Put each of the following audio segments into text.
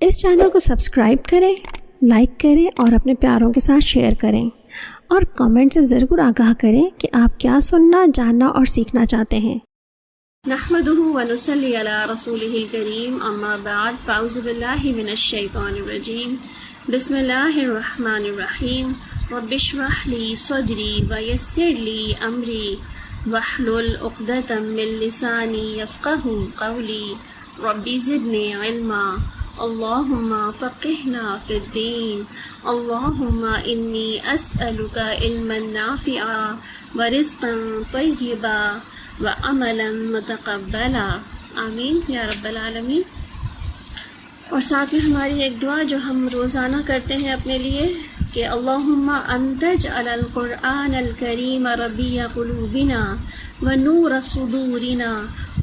اس channel کو subscribe کریں، like کریں اور اپنے پیاروں کے ساتھ شیئر کریں، اور کمنٹ سے ضرور آگاہ کریں کہ آپ کیا سننا، جاننا اور سیکھنا چاہتے ہیں۔ نحمده ونصلي على رسوله الكريم اما بعد فاعوذ بالله من الشيطان الرجيم بسم الله الرحمن الرحيم رب اشرح لي صدري ويسر لي امري واحلل عقدة من لساني يفقهوا قولي رب زدني علما اللهم فقهنا في الدين اللهم إني أسألك علما نافعا ورزقا طيبا وعملا متقبلا آمین یا رب العالمین۔ اور ساتھ میں ہماری ایک دعا جو ہم روزانہ کرتے ہیں اپنے لیے کہ اللہم انت اجعل القرآن الکریم ربیع قلوبنا ونور صدورنا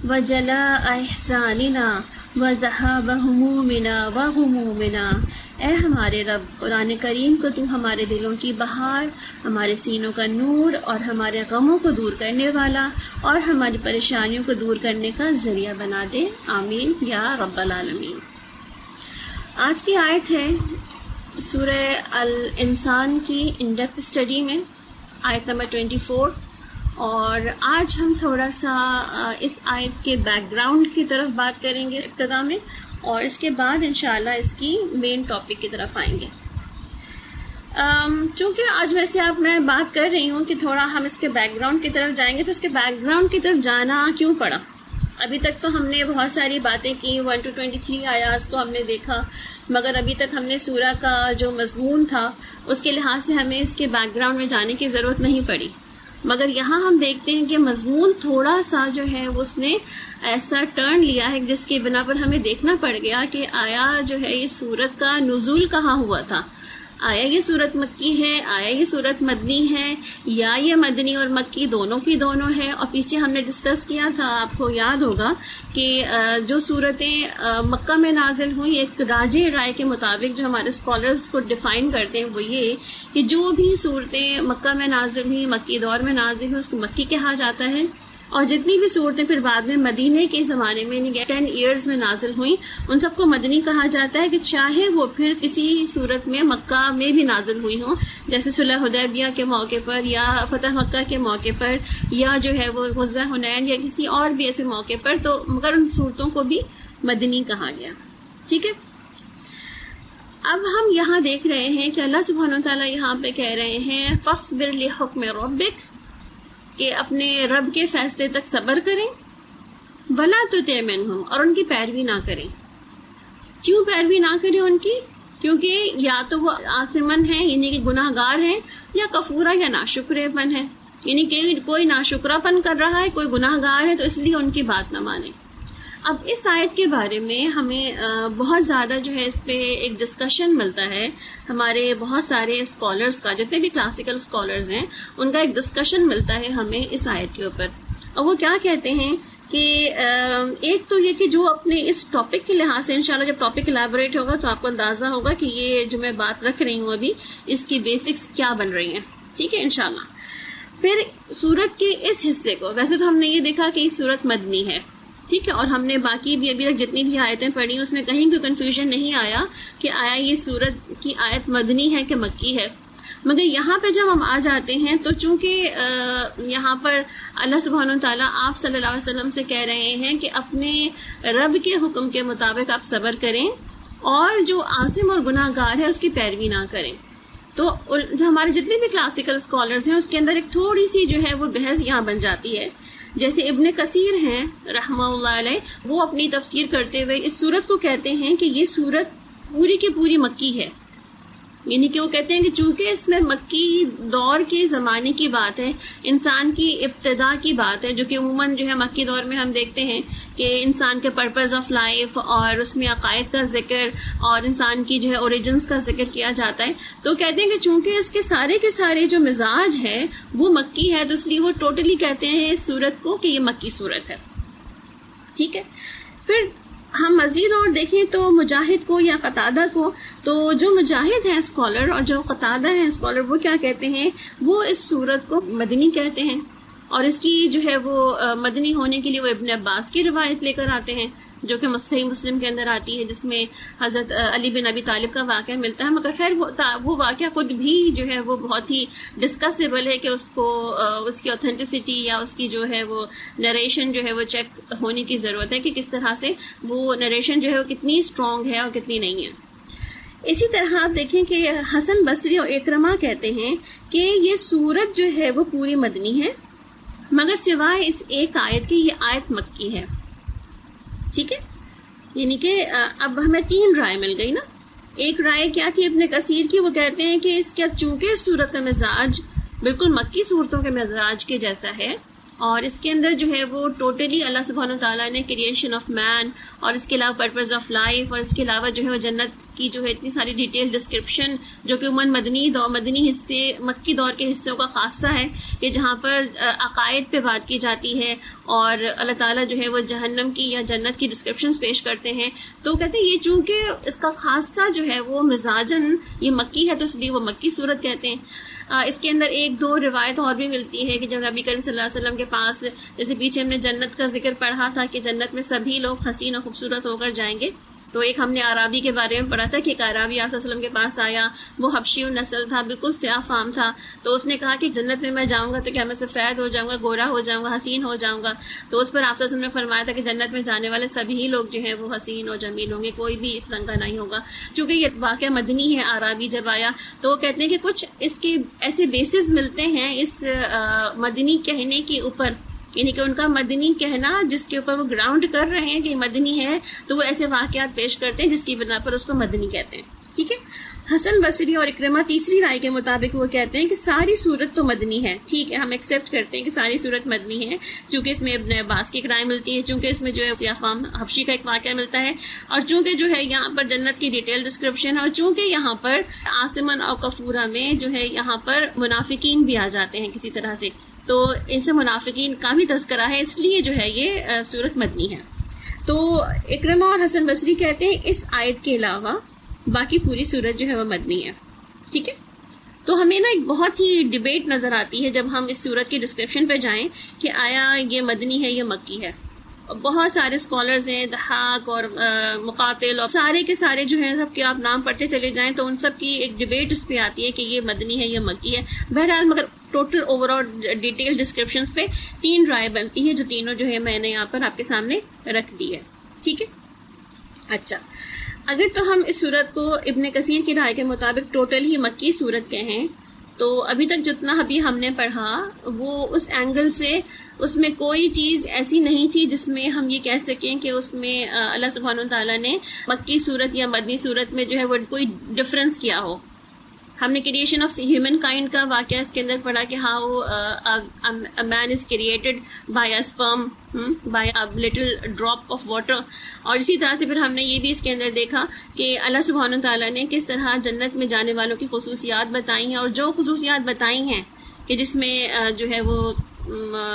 وجلاء احزاننا وذہاب ہمومنا وغمومنا۔ اے ہمارے رب، قرآن کریم کو تو ہمارے دلوں کی بہار، ہمارے سینوں کا نور اور ہمارے غموں کو دور کرنے والا اور ہماری پریشانیوں کو دور کرنے کا ذریعہ بنا دے، آمین یا رب العالمین۔ آج کی آیت ہے سورہ الانسان کی ان ڈیپتھ اسٹڈی میں، آیت نمبر 24، اور آج ہم تھوڑا سا اس آیت کے بیک گراؤنڈ کی طرف بات کریں گے ابتدا میں، اور اس کے بعد انشاءاللہ اس کی مین ٹاپک کی طرف آئیں گے۔ چونکہ آج ویسے میں بات کر رہی ہوں کہ تھوڑا ہم اس کے بیک گراؤنڈ کی طرف جائیں گے، تو اس کے بیک گراؤنڈ کی طرف جانا کیوں پڑا؟ ابھی تک تو ہم نے بہت ساری باتیں کی، 1 to 23 آیات کو ہم نے دیکھا، مگر ابھی تک ہم نے سورہ کا جو مضمون تھا اس کے لحاظ سے ہمیں اس کے بیک گراؤنڈ میں جانے کی ضرورت نہیں پڑی، مگر یہاں ہم دیکھتے ہیں کہ مضمون تھوڑا سا جو ہے اس نے ایسا ٹرن لیا ہے جس کی بنا پر ہمیں دیکھنا پڑ گیا کہ آیا جو ہے یہ سورت کا نزول کہاں ہوا تھا، آیا یہ سورت مکی ہے، آیا یہ سورت مدنی ہے، یا یہ مدنی اور مکی دونوں کی دونوں ہے۔ اور پیچھے ہم نے ڈسکس کیا تھا، آپ کو یاد ہوگا کہ جو صورتیں مکہ میں نازل ہوئی، ایک راجح رائے کے مطابق جو ہمارے اسکالرز کو ڈیفائن کرتے ہیں وہ یہ کہ جو بھی صورتیں مکہ میں نازل ہوئی، مکی دور میں نازل ہوئی، اس کو مکی کہا جاتا ہے، اور جتنی بھی صورتیں پھر بعد میں مدینے کے زمانے میں 10 ایئرز میں نازل ہوئیں ان سب کو مدنی کہا جاتا ہے، کہ چاہے وہ پھر کسی صورت میں مکہ میں بھی نازل ہوئی ہوں، جیسے صلح حدیبیہ کے موقع پر یا فتح مکہ کے موقع پر یا جو ہے وہ غزوہ حنین یا کسی اور بھی ایسے موقع پر، تو مگر ان صورتوں کو بھی مدنی کہا گیا۔ ٹھیک ہے، اب ہم یہاں دیکھ رہے ہیں کہ اللہ سبحانہ وتعالیٰ یہاں پہ کہہ رہے ہیں فاصبر لحکم ربک، کہ اپنے رب کے فیصلے تک صبر کریں، ولا تطع منہم، اور ان کی پیروی نہ کریں۔ کیوں پیروی نہ کریں ان کی؟ کیونکہ یا تو وہ آثمن ہیں یعنی کہ گناہ گار ہیں، یا کفورا یا ناشکرے پن ہے، یعنی کہ کوئی ناشکرا پن کر رہا ہے، کوئی گناہ گار ہے، تو اس لیے ان کی بات نہ مانیں۔ اب اس آیت کے بارے میں ہمیں بہت زیادہ جو ہے اس پہ ایک ڈسکشن ملتا ہے، ہمارے بہت سارے اسکالرز کا، جتنے بھی کلاسیکل اسکالرز ہیں ان کا ایک ڈسکشن ملتا ہے ہمیں اس آیت کے اوپر، اور وہ کیا کہتے ہیں کہ ایک تو یہ کہ جو اپنے اس ٹاپک کے لحاظ سے، انشاءاللہ جب ٹاپک الیبوریٹ ہوگا تو آپ کو اندازہ ہوگا کہ یہ جو میں بات رکھ رہی ہوں ابھی اس کی بیسکس کیا بن رہی ہیں، ٹھیک ہے انشاءاللہ۔ پھر سورت کے اس حصے کو، ویسے تو ہم نے یہ دیکھا کہ یہ سورت مدنی ہے، ٹھیک ہے، اور ہم نے باقی بھی ابھی تک جتنی بھی آیتیں پڑھی اس میں کہیں کوئی کنفیوژن نہیں آیا کہ آیا یہ سورت کی آیت مدنی ہے کہ مکی ہے، مگر یہاں پہ جب ہم آ جاتے ہیں تو چونکہ یہاں پر اللہ سبحانہ وتعالیٰ آپ صلی اللہ علیہ وسلم سے کہہ رہے ہیں کہ اپنے رب کے حکم کے مطابق آپ صبر کریں، اور جو عاصم اور گناہ گار ہے اس کی پیروی نہ کریں، تو جو ہمارے جتنے بھی کلاسیکل اسکالرز ہیں اس کے اندر ایک تھوڑی سی جو ہے وہ بحث یہاں بن جاتی ہے۔ جیسے ابن کثیر ہیں رحمہ اللہ علیہ، وہ اپنی تفسیر کرتے ہوئے اس سورت کو کہتے ہیں کہ یہ سورت پوری کی پوری مکی ہے، یعنی کہ وہ کہتے ہیں کہ چونکہ اس میں مکی دور کے زمانے کی بات ہے، انسان کی ابتدا کی بات ہے، جو کہ عموماً جو ہے مکی دور میں ہم دیکھتے ہیں کہ انسان کے پرپز آف لائف اور اس میں عقائد کا ذکر اور انسان کی جو ہے اوریجنز کا ذکر کیا جاتا ہے، تو کہتے ہیں کہ چونکہ اس کے سارے جو مزاج ہے وہ مکی ہے، تو اس لیے وہ ٹوٹلی کہتے ہیں اس سورت کو کہ یہ مکی سورت ہے۔ ٹھیک ہے، پھر ہم مزید اور دیکھیں تو مجاہد کو یا قتادہ کو، تو جو مجاہد ہیں اسکالر اور جو قتادہ ہیں اسکالر، وہ کیا کہتے ہیں، وہ اس سورت کو مدنی کہتے ہیں، اور اس کی جو ہے وہ مدنی ہونے کے لیے وہ ابن عباس کی روایت لے کر آتے ہیں جو کہ صحیح مسلم کے اندر آتی ہے، جس میں حضرت علی بن ابی طالب کا واقعہ ملتا ہے، مگر خیر وہ واقعہ خود بھی جو ہے وہ بہت ہی ڈسکسیبل ہے کہ اس کو اس کی اوتھینٹسٹی یا اس کی جو ہے وہ نریشن جو ہے وہ چیک ہونے کی ضرورت ہے کہ کس طرح سے وہ نریشن جو ہے وہ کتنی اسٹرانگ ہے اور کتنی نہیں ہے۔ اسی طرح آپ دیکھیں کہ حسن بصری اور اکرمہ کہتے ہیں کہ یہ سورت جو ہے وہ پوری مدنی ہے، مگر سوائے اس ایک آیت کی، یہ آیت مکی ہے، ٹھیک ہے۔ یعنی کہ اب ہمیں 3 رائے مل گئی نا۔ ایک رائے کیا تھی ابن کثیر کی، وہ کہتے ہیں کہ اس کا چونکہ سورت کا مزاج بالکل مکی صورتوں کے مزاج کے جیسا ہے، اور اس کے اندر جو ہے وہ ٹوٹلی اللہ سبحانہ وتعالیٰ نے کریشن آف مین اور اس کے علاوہ پرپز آف لائف اور اس کے علاوہ جو ہے وہ جنت کی جو ہے اتنی ساری ڈیٹیل ڈسکرپشن، جو کہ عموماً مدنی حصے، مکی دور کے حصوں کا خاصہ ہے کہ جہاں پر عقائد پہ بات کی جاتی ہے اور اللہ تعالیٰ جو ہے وہ جہنم کی یا جنت کی ڈسکرپشنز پیش کرتے ہیں، تو کہتے ہیں یہ چونکہ اس کا خاصہ جو ہے وہ مزاجن یہ مکی ہے تو اس لیے وہ مکی صورت کہتے ہیں۔ اس کے اندر 1-2 روایت اور بھی ملتی ہے کہ جب نبی کریم صلی اللہ علیہ وسلم کے پاس، جیسے پیچھے ہم نے جنت کا ذکر پڑھا تھا کہ جنت میں سبھی لوگ حسین اور خوبصورت ہو کر جائیں گے، تو ایک ہم نے عرابی کے بارے میں پڑھا تھا کہ ایک عرابی آپ صلی اللہ علیہ وسلم کے پاس آیا، وہ حبشی النسل تھا، بالکل سیاہ فام تھا، تو اس نے کہا کہ جنت میں جاؤں گا تو کیا میں سفید ہو جاؤں گا، گورا ہو جاؤں گا، حسین ہو جاؤں گا؟ تو اس پر آپ صلی اللہ علیہ وسلم نے فرمایا تھا کہ جنت میں جانے والے سبھی لوگ جو ہیں وہ حسین اور جمیل ہوں گے، کوئی بھی اس رنگ کا نہیں ہوگا۔ چونکہ یہ واقعہ مدنی ہے، عرابی جب آیا تو وہ کہتے ہیں کہ کچھ اس کے ایسے بیسز ملتے ہیں اس مدنی کہنے کے اوپر، یعنی کہ ان کا مدنی کہنا جس کے اوپر وہ گراؤنڈ کر رہے ہیں کہ مدنی ہے، تو وہ ایسے واقعات پیش کرتے ہیں جس کی بنا پر اس کو مدنی کہتے ہیں، ٹھیک ہے۔ حسن بصری اور اکرمہ تیسری رائے کے مطابق وہ کہتے ہیں کہ ساری صورت تو مدنی ہے، ٹھیک ہے، ہم ایکسیپٹ کرتے ہیں کہ ساری صورت مدنی ہے، چونکہ اس میں ابن عباس کی ایک رائے ملتی ہے، چونکہ اس میں جو ہے سیاہ فام حبشی کا ایک واقعہ ملتا ہے، اور چونکہ جو ہے یہاں پر جنت کی ڈیٹیل ڈسکرپشن ہے، اور چونکہ یہاں پر آسمن اور کفورہ میں جو ہے یہاں پر منافقین بھی آ جاتے ہیں کسی طرح سے، تو ان سے منافقین کا بھی تذکرہ ہے، اس لیے جو ہے یہ صورت مدنی ہے۔ تو اکرمہ اور حسن بصری کہتے ہیں اس آیت کے علاوہ باقی پوری صورت جو ہے وہ مدنی ہے، ٹھیک ہے۔ تو ہمیں نا ایک بہت ہی ڈیبیٹ نظر آتی ہے جب ہم اس صورت کی ڈسکرپشن پہ جائیں کہ آیا یہ مدنی ہے یا مکی ہے۔ بہت سارے اسکالرز ہیں، دھاک اور مقاتل اور سارے کے سارے جو ہیں، سب کے آپ نام پڑھتے چلے جائیں تو ان سب کی ایک ڈیبیٹ اس پہ آتی ہے کہ یہ مدنی ہے یا مکی ہے۔ بہرحال مگر total over all detail descriptions پہ 3 رائے بنتی ہے، جو تینوں جو ہے میں نے یہاں پر آپ کے سامنے رکھ دی ہے، ٹھیک ہے۔ اچھا، اگر تو ہم اس صورت کو ابن کثیر کی رائے کے مطابق ٹوٹل ہی مکی صورت کہیں، تو ابھی تک جتنا ابھی ہم نے پڑھا وہ اس اینگل سے اس میں کوئی چیز ایسی نہیں تھی جس میں ہم یہ کہہ سکیں کہ اس میں اللہ سبحانہ وتعالیٰ نے مکی صورت یا مدنی صورت میں جو ہے وہ کوئی ڈفرنس کیا ہو۔ ہم نے کریشن آف ہیومن کائنڈ کا واقعہ اس کے اندر پڑھا کہ how man is created by a sperm by a little drop of water, اور اسی طرح سے پھر ہم نے یہ بھی اس کے اندر دیکھا کہ اللہ سبحانہ تعالیٰ نے کس طرح جنت میں جانے والوں کی خصوصیات بتائی ہیں، اور جو خصوصیات بتائی ہیں کہ جس میں جو ہے وہ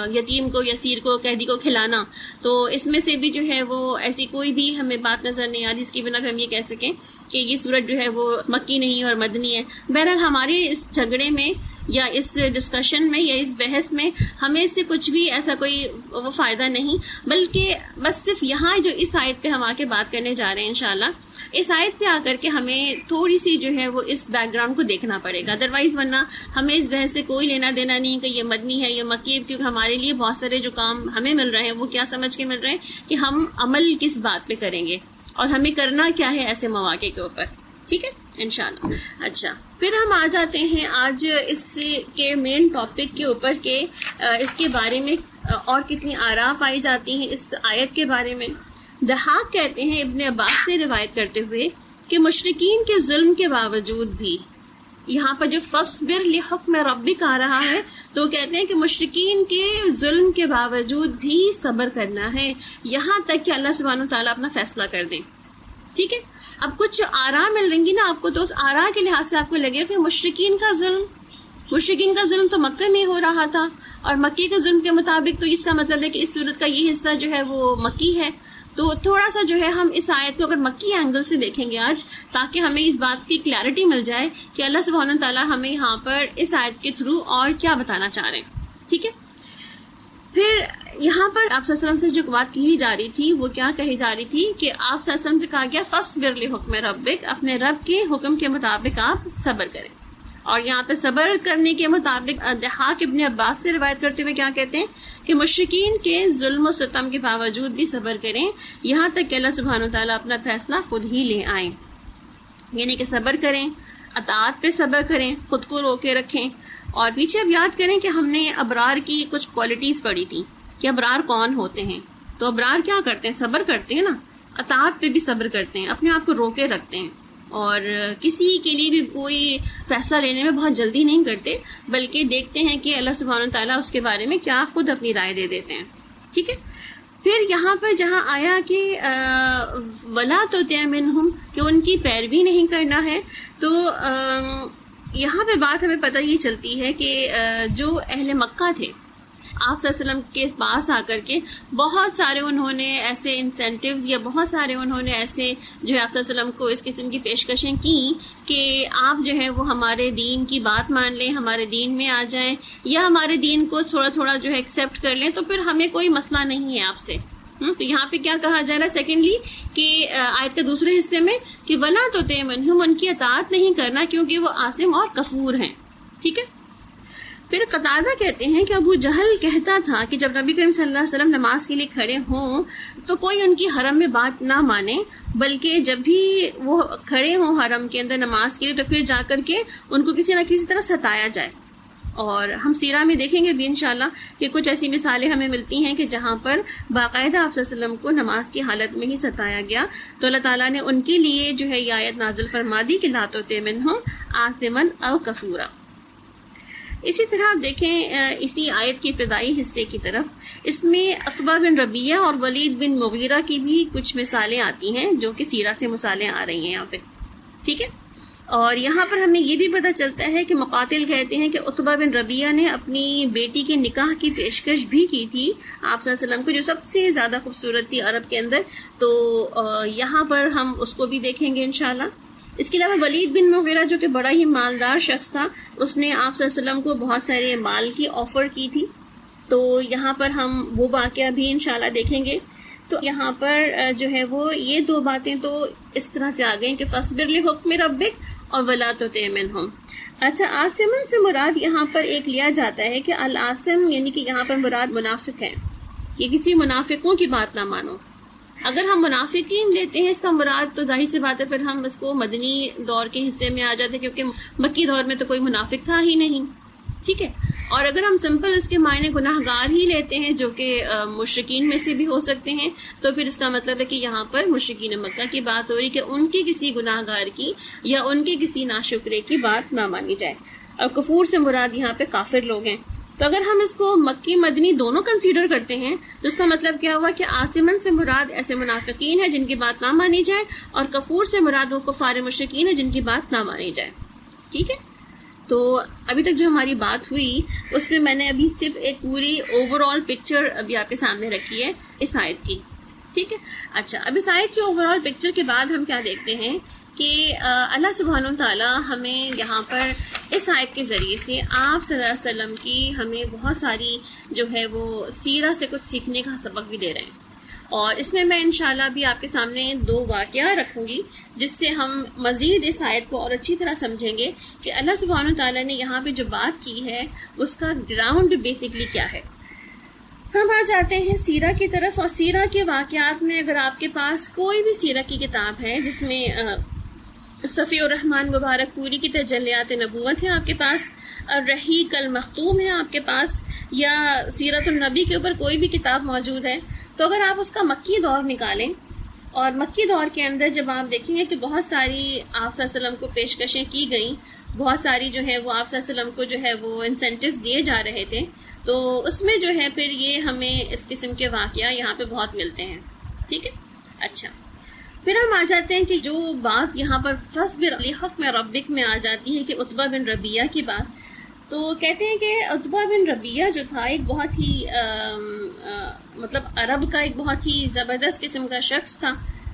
یتیم کو، یسیر کو، قیدی کو کھلانا، تو اس میں سے بھی جو ہے وہ ایسی کوئی بھی ہمیں بات نظر نہیں آ رہی جس کی بنا پہ ہم یہ کہہ سکیں کہ یہ صورت جو ہے وہ مکی نہیں اور مدنی ہے۔ بہرحال ہمارے اس جھگڑے میں یا اس ڈسکشن میں یا اس بحث میں ہمیں اس سے کچھ بھی ایسا کوئی وہ فائدہ نہیں، بلکہ بس صرف یہاں جو اس آیت پہ ہم آ کے بات کرنے جا رہے ہیں انشاءاللہ، اس آیت پہ آ کر کے ہمیں تھوڑی سی جو ہے وہ اس بیک گراؤنڈ کو دیکھنا پڑے گا، ادروائز ورنہ ہمیں اس بحث سے کوئی لینا دینا نہیں کہ یہ مدنی ہے یہ مکی، کیونکہ ہمارے لیے بہت سارے جو کام ہمیں مل رہے ہیں وہ کیا سمجھ کے مل رہے ہیں کہ ہم عمل کس بات پہ کریں گے اور ہمیں کرنا کیا ہے ایسے مواقع کے اوپر، ٹھیک ہے انشاءاللہ۔ اچھا، پھر ہم آ جاتے ہیں آج اس کے مین ٹاپک کے اوپر کہ اس کے بارے میں اور کتنی آراء پائی جاتی ہیں اس آیت کے بارے میں۔ دھاک کہتے ہیں ابن عباس سے روایت کرتے ہوئے کہ مشرکین کے ظلم کے باوجود بھی، یہاں پر جو فَاصْبِرْ لِحُکْمِ رَبِّکَ آ رہا ہے تو کہتے ہیں کہ مشرکین کے ظلم کے باوجود بھی صبر کرنا ہے یہاں تک کہ اللہ سبحانہ تعالیٰ اپنا فیصلہ کر دیں، ٹھیک ہے۔ اب کچھ آراء مل رہیں گی نا آپ کو، تو اس آراء کے لحاظ سے آپ کو لگے کہ مشرکین کا ظلم تو مکہ میں ہو رہا تھا، اور مکے کے ظلم کے مطابق تو اس کا مطلب ہے کہ اس صورت کا یہ حصہ جو ہے وہ مکی ہے۔ تو تھوڑا سا جو ہے ہم اس آیت کو اگر مکی اینگل سے دیکھیں گے آج، تاکہ ہمیں اس بات کی کلیئرٹی مل جائے کہ اللہ سبحانہ تعالیٰ ہمیں یہاں پر اس آیت کے تھرو اور کیا بتانا چاہ رہے ہیں، ٹھیک ہے۔ پھر یہاں پر آپ صلی اللہ علیہ وسلم سے جو بات کہی جا رہی تھی وہ کیا کہی جا رہی تھی کہ آپ صلی اللہ علیہ وسلم سے کہا گیا فاصبر لحکم ربک، اپنے رب کے حکم کے مطابق آپ صبر کریں. اور یہاں پہ صبر کرنے کے مطابق ضحاک ابن عباس سے روایت کرتے ہوئے کیا کہتے ہیں کہ مشرکین کے ظلم و ستم کے باوجود بھی صبر کریں یہاں تک کہ اللہ سبحانہ وتعالیٰ اپنا فیصلہ خود ہی لے آئیں. یعنی کہ صبر کریں، اطاعت پہ صبر کریں، خود کو روکے رکھیں. اور پیچھے اب یاد کریں کہ ہم نے ابرار کی کچھ کوالٹیز پڑھی تھی کہ ابرار کون ہوتے ہیں. تو ابرار کیا کرتے ہیں؟ صبر کرتے ہیں نا، اطاعت پہ بھی صبر کرتے ہیں، اپنے آپ کو روکے رکھتے ہیں، اور کسی کے لیے بھی کوئی فیصلہ لینے میں بہت جلدی نہیں کرتے، بلکہ دیکھتے ہیں کہ اللہ سبحانہ وتعالیٰ اس کے بارے میں کیا خود اپنی رائے دے دیتے ہیں. ٹھیک ہے. پھر یہاں پر جہاں آیا کہ وَلَا تُطِعْ مِنْهُمْ کہ ان کی پیروی نہیں کرنا ہے، تو یہاں پہ بات ہمیں پتہ یہ چلتی ہے کہ جو اہل مکہ تھے آپ صلی اللہ علیہ وسلم کے پاس آ کر کے بہت سارے انہوں نے ایسے انسینٹیوز یا بہت سارے انہوں نے ایسے جو ہے آپ صلی اللہ علیہ وسلم کو اس قسم کی پیشکشیں کی کہ آپ جو ہے وہ ہمارے دین کی بات مان لیں، ہمارے دین میں آ جائیں، یا ہمارے دین کو تھوڑا تھوڑا جو ہے ایکسیپٹ کر لیں، تو پھر ہمیں کوئی مسئلہ نہیں ہے آپ سے. تو یہاں پہ کیا کہا جا رہا ہے سیکنڈلی کہ آیت کے دوسرے حصے میں کہ وَلَا تُطِعْ مِنْهُمْ ان کی اطاعت نہیں کرنا کیونکہ وہ عاصم اور کفور ہیں. ٹھیک ہے. پھر قتادہ کہتے ہیں کہ ابو جہل کہتا تھا کہ جب نبی کریم صلی اللہ علیہ وسلم نماز کے لیے کھڑے ہوں تو کوئی ان کی حرم میں بات نہ مانے، بلکہ جب بھی وہ کھڑے ہوں حرم کے اندر نماز کے لیے تو پھر جا کر کے ان کو کسی نہ کسی طرح ستایا جائے. اور ہم سیرہ میں دیکھیں گے بھی انشاءاللہ کہ کچھ ایسی مثالیں ہمیں ملتی ہیں کہ جہاں پر باقاعدہ آپ صلی اللہ علیہ وسلم کو نماز کی حالت میں ہی ستایا گیا. تو اللہ تعالیٰ نے ان کے لیے جو ہے یہ آیت نازل فرما دی کہ لا تُطِعْ مِنْهُمْ آثِمًا أَوْ كَفُورًا. اسی طرح آپ دیکھیں اسی آیت کے ابتدائی حصے کی طرف اس میں عتبہ بن ربیعہ اور ولید بن مغیرہ کی بھی کچھ مثالیں آتی ہیں جو کہ سیرہ سے مثالیں آ رہی ہیں یہاں پہ. ٹھیک ہے. اور یہاں پر ہمیں یہ بھی پتہ چلتا ہے کہ مقاتل کہتے ہیں کہ عتبہ بن ربیعہ نے اپنی بیٹی کے نکاح کی پیشکش بھی کی تھی آپ صلی اللہ علیہ وسلم کو، جو سب سے زیادہ خوبصورت تھی عرب کے اندر. تو یہاں پر ہم اس کو بھی دیکھیں گے انشاءاللہ. اس کے علاوہ ولید بن مغیرہ جو کہ بڑا ہی مالدار شخص تھا، اس نے آپ صلی اللہ علیہ وسلم کو بہت سارے مال کی آفر کی تھی. تو یہاں پر ہم وہ واقعہ بھی انشاءاللہ دیکھیں گے. تو یہاں پر جو ہے وہ یہ دو باتیں تو اس طرح سے آ گئیں کہ فاصبر لحکم ربک اور ولا تطع منہم. اچھا، عاصمن سے مراد یہاں پر ایک لیا جاتا ہے کہ العاصم یعنی کہ یہاں پر مراد منافق ہے، یہ کسی منافقوں کی بات نہ مانو. اگر ہم منافقین لیتے ہیں اس کا مراد تو ظاہر سی بات ہے پھر ہم اس کو مدنی دور کے حصے میں آ جاتے ہیں، کیونکہ مکی دور میں تو کوئی منافق تھا ہی نہیں. ٹھیک ہے. اور اگر ہم سمپل اس کے معنی گناہ گار ہی لیتے ہیں جو کہ مشرکین میں سے بھی ہو سکتے ہیں، تو پھر اس کا مطلب ہے کہ یہاں پر مشرکین مکہ کی بات ہو رہی کہ ان کے کسی گناہ گار کی یا ان کے کسی ناشکرے کی بات نہ مانی جائے. اور کفور سے مراد یہاں پہ کافر لوگ ہیں. تو اگر ہم اس کو مکی مدنی دونوں کنسیڈر کرتے ہیں تو اس کا مطلب کیا ہوا کہ عاصمن سے مراد ایسے منافقین ہیں جن کی بات نہ مانی جائے، اور کفور سے مراد وہ کفار مشرکین ہیں جن کی بات نہ مانی جائے. ٹھیک ہے. تو ابھی تک جو ہماری بات ہوئی اس میں میں نے ابھی صرف ایک پوری اوور آل پکچر ابھی آپ کے سامنے رکھی ہے اس آیت کی. ٹھیک ہے. اچھا، اب اس آیت کی اوور آل پکچر کے بعد ہم کیا دیکھتے ہیں کہ اللہ سبحانہ و تعالیٰ ہمیں یہاں پر اس آیت کے ذریعے سے آپ صلی اللہ علیہ وسلم کی ہمیں بہت ساری جو ہے وہ سیرہ سے کچھ سیکھنے کا سبق بھی دے رہے ہیں. اور اس میں انشاءاللہ بھی آپ کے سامنے دو واقعہ رکھوں گی جس سے ہم مزید اس آیت کو اور اچھی طرح سمجھیں گے کہ اللہ سبحانہ و تعالیٰ نے یہاں پہ جو بات کی ہے اس کا گراؤنڈ بیسکلی کیا ہے. ہم آ جاتے ہیں سیرہ کی طرف. اور سیرہ کے واقعات میں اگر آپ کے پاس کوئی بھی سیرہ کی کتاب ہے جس میں صفی الرحمن مبارک پوری کی تجلیات نبوت ہے آپ کے پاس، الرحیق المختوم ہے آپ کے پاس، یا سیرت النبی کے اوپر کوئی بھی کتاب موجود ہے، تو اگر آپ اس کا مکی دور نکالیں اور مکی دور کے اندر جب آپ دیکھیں گے کہ بہت ساری آپ صلی اللہ علیہ وسلم کو پیشکشیں کی گئیں، بہت ساری جو ہے وہ آپ صلی اللہ علیہ وسلم کو جو ہے وہ انسینٹیوز دیے جا رہے تھے، تو اس میں جو ہے پھر یہ ہمیں اس قسم کے واقعہ یہاں پہ بہت ملتے ہیں. ٹھیک ہے. اچھا، پھر ہم آ جاتے ہیں کہ جو بات یہاں پر فاصبر لحکم ربک میں آ جاتی ہے کہ عتبہ بن ربیعہ کی بات. تو کہتے ہیں کہ عتبہ بن ربیعہ جو تھا ایک بہت ہی مطلب عرب کا ایک بہت ہی زبردست قسم کا شخص تھا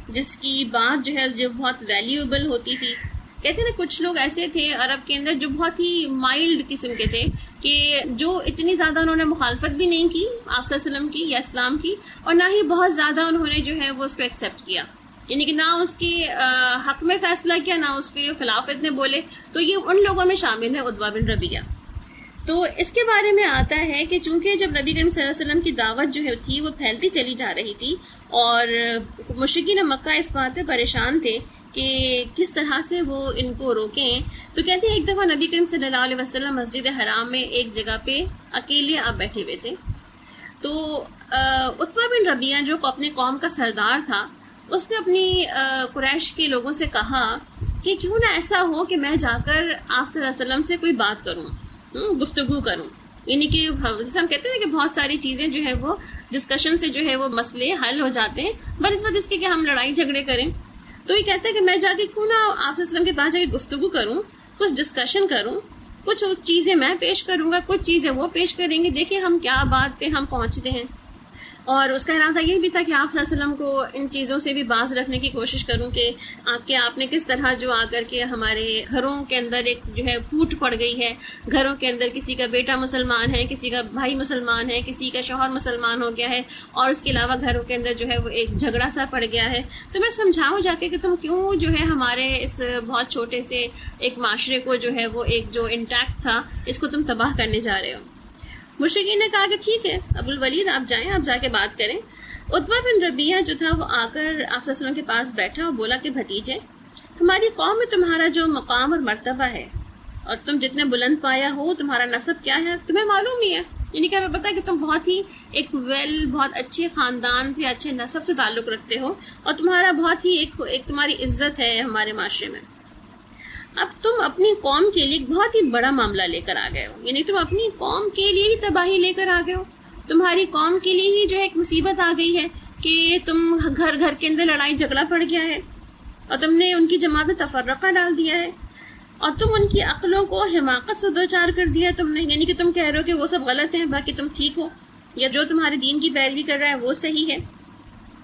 جس کی بات جو ہے جو بہت ویلیوبل ہوتی تھی. کہتے ہیں نا کچھ لوگ ایسے تھے عرب کے اندر جو بہت ہی مائلڈ قسم کے تھے کہ جو اتنی زیادہ انہوں نے مخالفت بھی نہیں کی آپ صلی اللہ علیہ وسلم کی یا اسلام کی، اور نہ ہی بہت زیادہ انہوں نے جو ہے وہ اس کو ایکسیپٹ کیا، یعنی کہ نہ اس کے حق میں فیصلہ کیا نہ اس کے خلاف اتنے بولے. تو یہ ان لوگوں میں شامل ہے عتبہ بن ربیعہ. تو اس کے بارے میں آتا ہے کہ چونکہ جب نبی کریم صلی اللہ علیہ وسلم کی دعوت جو ہے تھی وہ پھیلتی چلی جا رہی تھی اور مشرکین مکہ اس بات پہ پریشان تھے کہ کس طرح سے وہ ان کو روکیں، تو کہتے ہیں ایک دفعہ نبی کریم صلی اللہ علیہ وسلم مسجد حرام میں ایک جگہ پہ اکیلے آپ بیٹھے ہوئے تھے. تو عتبہ بن ربیعہ جو اپنے قوم کا سردار تھا، اس نے اپنی قریش کے لوگوں سے کہا کہ کیوں نہ ایسا ہو کہ میں جا کر آپ صلی اللہ علیہ وسلم سے کوئی بات کروں، گفتگو کروں. یعنی کہ جیسے ہم کہتے ہیں کہ بہت ساری چیزیں جو ہے وہ ڈسکشن سے جو ہے وہ مسئلے حل ہو جاتے ہیں بنسبت اس کے کہ ہم لڑائی جھگڑے کریں. تو یہ کہتا ہے کہ میں جا کے کیوں نہ آپ صلی اللہ علیہ وسلم کے پاس جا کے گفتگو کروں، کچھ ڈسکشن کروں، کچھ چیزیں میں پیش کروں گا، کچھ چیزیں وہ پیش کریں گے، دیکھیں ہم کیا بات پہ ہم پہنچتے ہیں. اور اس کا ارادہ یہ بھی تھا کہ آپ صلی اللہ علیہ وسلم کو ان چیزوں سے بھی باز رکھنے کی کوشش کروں کہ آپ نے کس طرح جو آ کر کے ہمارے گھروں کے اندر ایک جو ہے پھوٹ پڑ گئی ہے، گھروں کے اندر کسی کا بیٹا مسلمان ہے، کسی کا بھائی مسلمان ہے، کسی کا شوہر مسلمان ہو گیا ہے، اور اس کے علاوہ گھروں کے اندر جو ہے وہ ایک جھگڑا سا پڑ گیا ہے. تو میں سمجھاؤں جا کے کہ تم کیوں جو ہے ہمارے اس بہت چھوٹے سے ایک معاشرے کو جو ہے وہ ایک جو انٹیکٹ تھا اس کو تم تباہ کرنے جا رہے ہو. مشرکین نے کہا کہ ٹھیک ہے ابو الولید آپ جائیں، آپ جا کے بات کریں. عتبہ بن ربیعہ جو تھا وہ آ کر آپ صلی اللہ علیہ وسلم کے پاس بیٹھا اور بولا کہ بھتیجے، ہماری قوم میں تمہارا جو مقام اور مرتبہ ہے اور تم جتنے بلند پایا ہو، تمہارا نسب کیا ہے تمہیں معلوم ہی ہے. یعنی کہ ہمیں پتا ہے کہ تم بہت ہی ایک بہت اچھے خاندان سے، اچھے نسب سے تعلق رکھتے ہو، اور تمہارا بہت ہی ایک تمہاری عزت ہے ہمارے معاشرے میں. اب تم اپنی قوم کے لیے بہت ہی بڑا معاملہ لے کر آ گئے ہو، یعنی تم اپنی قوم کے لیے ہی تباہی لے کر آ گئے ہو. تمہاری قوم کے لیے ہی جو ہے ایک مصیبت آ گئی ہے کہ تم گھر گھر کے اندر لڑائی جھگڑا پڑ گیا ہے، اور تم نے ان کی جماعت میں تفرقہ ڈال دیا ہے، اور تم ان کی عقلوں کو حماقت سے دوچار کر دیا تم نے. یعنی کہ تم کہہ رہے ہو کہ وہ سب غلط ہیں باقی تم ٹھیک ہو، یا جو تمہارے دین کی پیروی کر رہا ہے وہ صحیح ہے.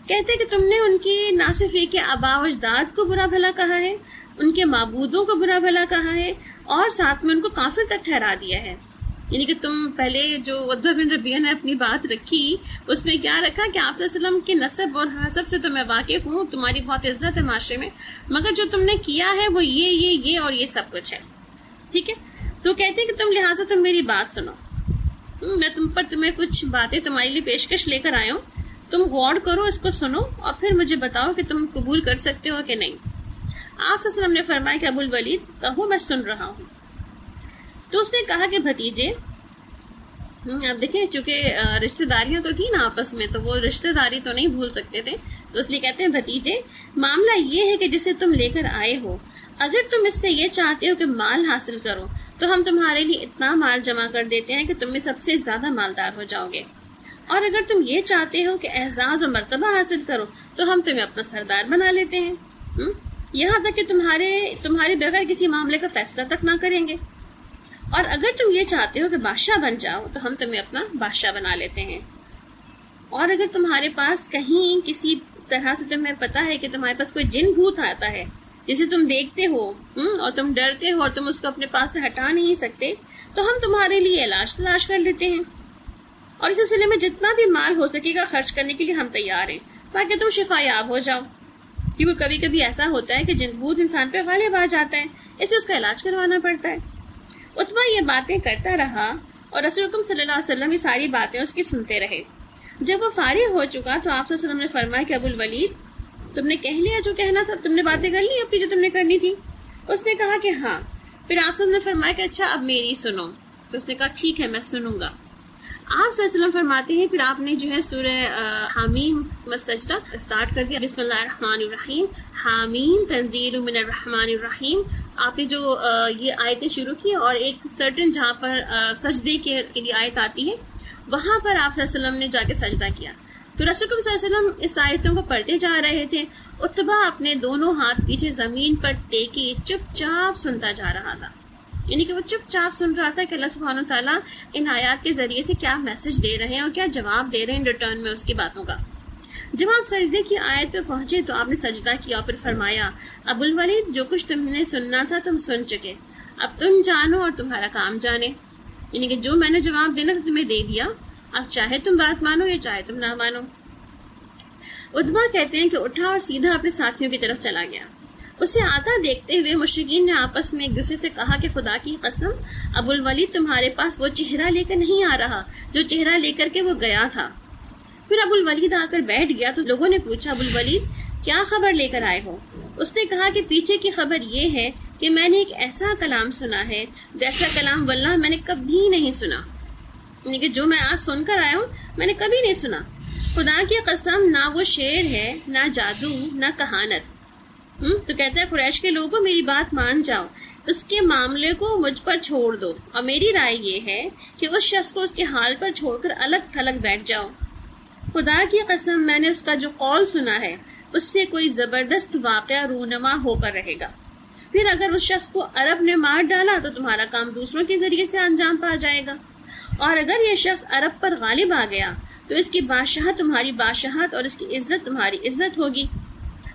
کہتے کہ تم نے ان کے نہ صرف ایک آباء و اجداد کو برا بھلا کہا ہے، ان کے معبودوں کو برا بھلا کہا ہے، اور ساتھ میں ان کو کافر تک ٹھہرا دیا ہے. یعنی کہ تم پہلے جو عتبہ بن ربیعہ نے اپنی بات رکھی اس میں کیا رکھا کہ آپ صلی اللہ علیہ وسلم کے نسب اور حسب سے تو میں واقف ہوں، تمہاری بہت عزت ہے معاشرے میں، مگر جو تم نے کیا ہے وہ یہ اور یہ سب کچھ ہے. ٹھیک ہے، تو کہتے ہیں کہ تم لہٰذا تم میری بات سنو، میں تمہیں کچھ باتیں تمہارے لیے پیشکش لے کر آیا ہوں، تم غور کرو، اس کو سنو، اور پھر مجھے بتاؤ کہ تم قبول کر سکتے ہو کہ نہیں. آپ صلی اللہ علیہ وسلم نے فرمایا کہ ابو الولید کہو، میں سن رہا ہوں. تو اس نے کہا کہ بھتیجے، اب دیکھیں چونکہ رشتہ داریاں تو تھی نا آپس میں، تو وہ رشتہ داری تو نہیں بھول سکتے تھے، تو اس لیے کہتے ہیں بھتیجے، معاملہ یہ ہے کہ جسے تم لے کر آئے ہو، اگر تم اس سے یہ چاہتے ہو کہ مال حاصل کرو تو ہم تمہارے لیے اتنا مال جمع کر دیتے ہیں کہ تم میں سب سے زیادہ مالدار ہو جاؤ گے، اور اگر تم یہ چاہتے ہو کہ اعزاز اور مرتبہ حاصل کرو تو ہم تمہیں اپنا سردار بنا لیتے ہیں، یہاں تک کہ تمہارے بغیر کسی معاملے کا فیصلہ تک نہ کریں گے، اور اگر تم یہ چاہتے ہو کہ بادشاہ بن جاؤ تو ہم تمہیں اپنا بادشاہ بنا لیتے ہیں، اور اگر تمہارے پاس کہیں کسی طرح سے تمہیں پتا ہے کہ تمہارے پاس کوئی جن بھوت آتا ہے جسے تم دیکھتے ہو اور تم ڈرتے ہو اور تم اس کو اپنے پاس سے ہٹا نہیں سکتے، تو ہم تمہارے لیے علاج تلاش کر لیتے ہیں، اور اس سلسلے میں جتنا بھی مال ہو سکے گا خرچ کرنے کے لیے ہم تیار ہیں تاکہ تم شفا یاب ہو جاؤ. کیونکہ کبھی کبھی ایسا ہوتا ہے کہ جن بھوت انسان پہ غالب آ جاتا ہے، اس لیے اس کا علاج کروانا پڑتا ہے. عتبہ یہ باتیں کرتا رہا اور رسول اکرم صلی اللہ علیہ وسلم یہ ساری باتیں اس کی سنتے رہے. جب وہ فارغ ہو چکا تو آپ صلی اللہ علیہ وسلم نے فرمایا کہ ابو الولید، تم نے کہہ لیا جو کہنا تھا، تم نے باتیں کر لی اپنی جو تم نے کرنی تھی؟ اس نے کہا کہ ہاں. پھر آپ صلی اللہ علیہ وسلم نے فرمایا کہ اچھا اب میری سنو. تو اس نے کہا ٹھیک ہے میں سنوں گا. آپ صلی اللہ علیہ وسلم فرماتے ہیں پھر آپ نے جو ہے سورہ حامیم سجدہ اسٹارٹ کر دیا. بسم اللہ الرحمن الرحیم، حامیم تنزیل من الرحمن الرحیم. آپ نے جو یہ آیتیں شروع کی اور ایک سرٹن جہاں پر سجدے کے لیے آیت آتی ہے وہاں پر آپ صلی اللہ علیہ وسلم نے جا کے سجدہ کیا. تو رسول صلی اللہ علیہ وسلم اس آیتوں کو پڑھتے جا رہے تھے. عتبہ اپنے دونوں ہاتھ پیچھے زمین پر ٹیکے چپ چاپ سنتا جا رہا تھا. یعنی کہ وہ چپ چاپ سن رہا تھا کہ اللہ سبحانہ و تعالیٰ ان آیات کے ذریعے سے کیا میسج دے رہے ہیں اور کیا جواب دے رہے ہیں ریٹرن میں اس کی باتوں کا. جب آپ سجدے کی آیت پہ پہنچے تو آپ نے سجدہ کیا اور پھر فرمایا ابو الولید جو کچھ تم نے سننا تھا تم سن چکے، اب تم جانو اور تمہارا کام جانے، یعنی کہ جو میں نے جواب دینا تھا تمہیں دے دیا، اب چاہے تم بات مانو یا چاہے تم نہ مانو۔ عتبہ کہتے ہیں کہ اٹھا اور سیدھا اپنے ساتھیوں کی طرف چلا گیا۔ اسے آتا دیکھتے ہوئے مشرکین نے آپس میں ایک دوسرے سے کہا کہ خدا کی قسم ابو الولید تمہارے پاس وہ چہرہ لے کر نہیں آ رہا جو چہرہ لے کر کے وہ گیا تھا۔ پھر ابو الولید آ کر بیٹھ گیا تو لوگوں نے پوچھا ابو الولید کیا خبر لے کر آئے ہو؟ اس نے کہا کہ پیچھے کی خبر یہ ہے کہ میں نے ایک ایسا کلام سنا ہے جیسا کلام واللہ میں نے کبھی نہیں سنا، یعنی کہ جو میں آج سن کر آیا ہوں میں نے کبھی نہیں سنا۔ خدا کی قسم نہ وہ شعر ہے نہ جادو نہ کہانت۔ تو کہتا ہے قریش کے لوگوں میری بات مان جاؤ، اس کے معاملے کو مجھ پر چھوڑ دو، اور میری رائے یہ ہے کہ اس شخص کو اس کے حال پر چھوڑ کر الگ تھلگ بیٹھ جاؤ۔ خدا کی قسم میں نے اس کا جو قول سنا ہے اس سے کوئی زبردست واقعہ رونما ہو کر رہے گا، پھر اگر اس شخص کو عرب نے مار ڈالا تو تمہارا کام دوسروں کے ذریعے سے انجام پا جائے گا، اور اگر یہ شخص عرب پر غالب آ گیا تو اس کی بادشاہت تمہاری بادشاہت اور اس کی عزت تمہاری عزت ہوگی،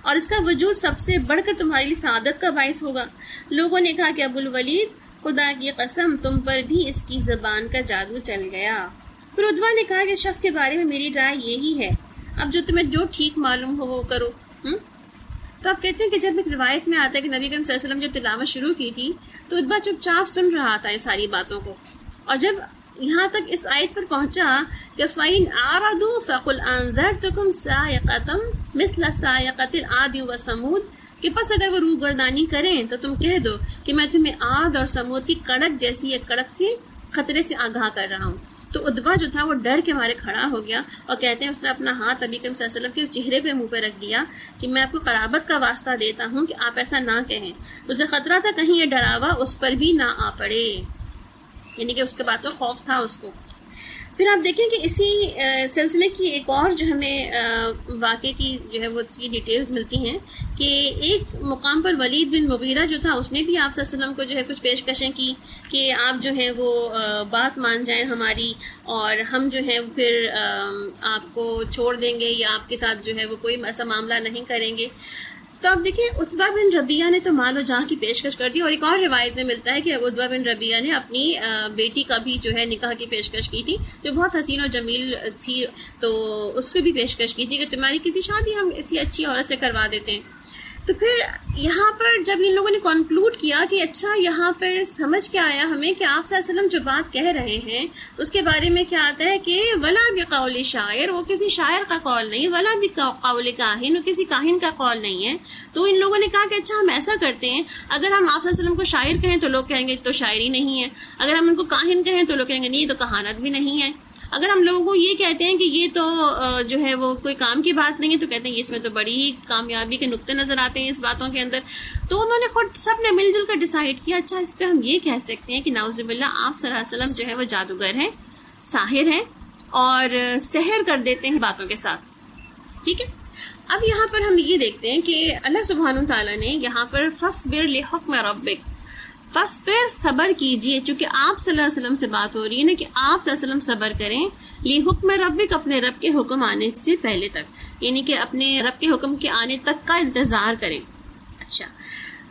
اور اس کا وجود سب سے بڑھ کر تمہاری لیے سعادت کا باعث ہوگا۔ لوگوں نے کہا کہ ابو الولید خدا کی قسم تم پر بھی اس کی زبان کا جادو چل گیا۔ پھر عتبہ نے کہا کہ اس شخص کے بارے میں میری رائے یہی ہے، اب جو تمہیں جو ٹھیک معلوم ہو وہ کرو۔ تو آپ کہتے ہیں کہ جب ایک روایت میں آتا ہے کہ نبی کریم صلی اللہ علیہ وسلم جب تلاوت شروع کی تھی تو عتبہ چپ چاپ سن رہا تھا یہ ساری باتوں کو، اور جب یہاں تک اس آیت پر پہنچا کہ فَإِنْ أَعْرَضُوا فَقُلْ أَنذَرْتُكُمْ صَاعِقَةً مِثْلَ صَاعِقَةِ الْعَادِ وَثَمُودَ کہ پس اگر وہ روگردانی کریں تو تم کہہ دو کہ میں تمہیں عاد اور سمود کی کڑک جیسی ایک کڑک سے خطرے سے آگاہ کر رہا ہوں۔ تو عتبہ جو تھا وہ ڈر کے مارے کھڑا ہو گیا، اور کہتے ہیں اس نے اپنا ہاتھ نبی کریم صلی اللہ علیہ وسلم کے چہرے پہ منہ پہ رکھ دیا کہ میں آپ کو قرابت کا واسطہ دیتا ہوں کہ آپ ایسا نہ کہیں۔ اسے خطرہ تھا کہیں یہ ڈراوا اس پر بھی نہ آ پڑے، یعنی کہ اس کے بعد تو خوف تھا اس کو۔ پھر آپ دیکھیں کہ اسی سلسلے کی ایک اور جو ہمیں واقعے کی جو ہے وہ اس کی ڈیٹیلز ملتی ہیں کہ ایک مقام پر ولید بن مغیرہ جو تھا اس نے بھی آپ صلی اللہ علیہ وسلم کو جو ہے کچھ پیشکشیں کی کہ آپ جو ہے وہ بات مان جائیں ہماری، اور ہم جو ہے پھر آپ کو چھوڑ دیں گے یا آپ کے ساتھ جو ہے وہ کوئی ایسا معاملہ نہیں کریں گے۔ تو آپ دیکھیں عتبہ بن ربیعہ نے تو مال و جاہ کی پیشکش کر دی، اور ایک اور روایت میں ملتا ہے کہ عتبہ بن ربیعہ نے اپنی بیٹی کا بھی جو ہے نکاح کی پیشکش کی تھی جو بہت حسین و جمیل تھی، تو اس کو بھی پیشکش کی تھی کہ تمہاری کسی شادی ہم اسی اچھی عورت سے کروا دیتے ہیں۔ تو پھر یہاں پر جب ان لوگوں نے کنکلوڈ کیا کہ اچھا یہاں پر سمجھ کے آیا ہمیں کہ آپ صلی اللہ علیہ وسلم جو بات کہہ رہے ہیں اس کے بارے میں کیا آتا ہے کہ ولا بقول شاعر، وہ کسی شاعر کا قول نہیں، ولا بقول کاہن، وہ کسی کاہن کا قول نہیں ہے۔ تو ان لوگوں نے کہا کہ اچھا ہم ایسا کرتے ہیں، اگر ہم آپ صلی اللہ علیہ وسلم کو شاعر کہیں تو لوگ کہیں گے تو شاعری نہیں ہے، اگر ہم ان کو کاہن کہیں تو لوگ کہیں گے نہیں یہ تو کہانت بھی نہیں ہے، اگر ہم لوگوں کو یہ کہتے ہیں کہ یہ تو جو ہے وہ کوئی کام کی بات نہیں ہے تو کہتے ہیں اس میں تو بڑی ہی کامیابی کے نقطے نظر آتے ہیں اس باتوں کے اندر۔ تو انہوں نے خود سب نے مل جل کر ڈیسائیڈ کیا اچھا اس پہ ہم یہ کہہ سکتے ہیں کہ نعوذ باللہ آپ صلی اللہ علیہ وسلم جو ہے وہ جادوگر ہیں، ساحر ہیں، اور سحر کر دیتے ہیں باتوں کے ساتھ، ٹھیک ہے۔ اب یہاں پر ہم یہ دیکھتے ہیں کہ اللہ سبحانہ تعالیٰ نے یہاں پر فاصبر لحکم ربک، فاصبر صبر کیجئے، چونکہ آپ صلی اللہ علیہ وسلم سے بات ہو رہی ہے نا کہ آپ صلی اللہ علیہ وسلم صبر کریں، لحکم ربک اپنے رب کے حکم آنے سے پہلے تک، یعنی کہ اپنے رب کے حکم کے آنے تک کا انتظار کریں۔ اچھا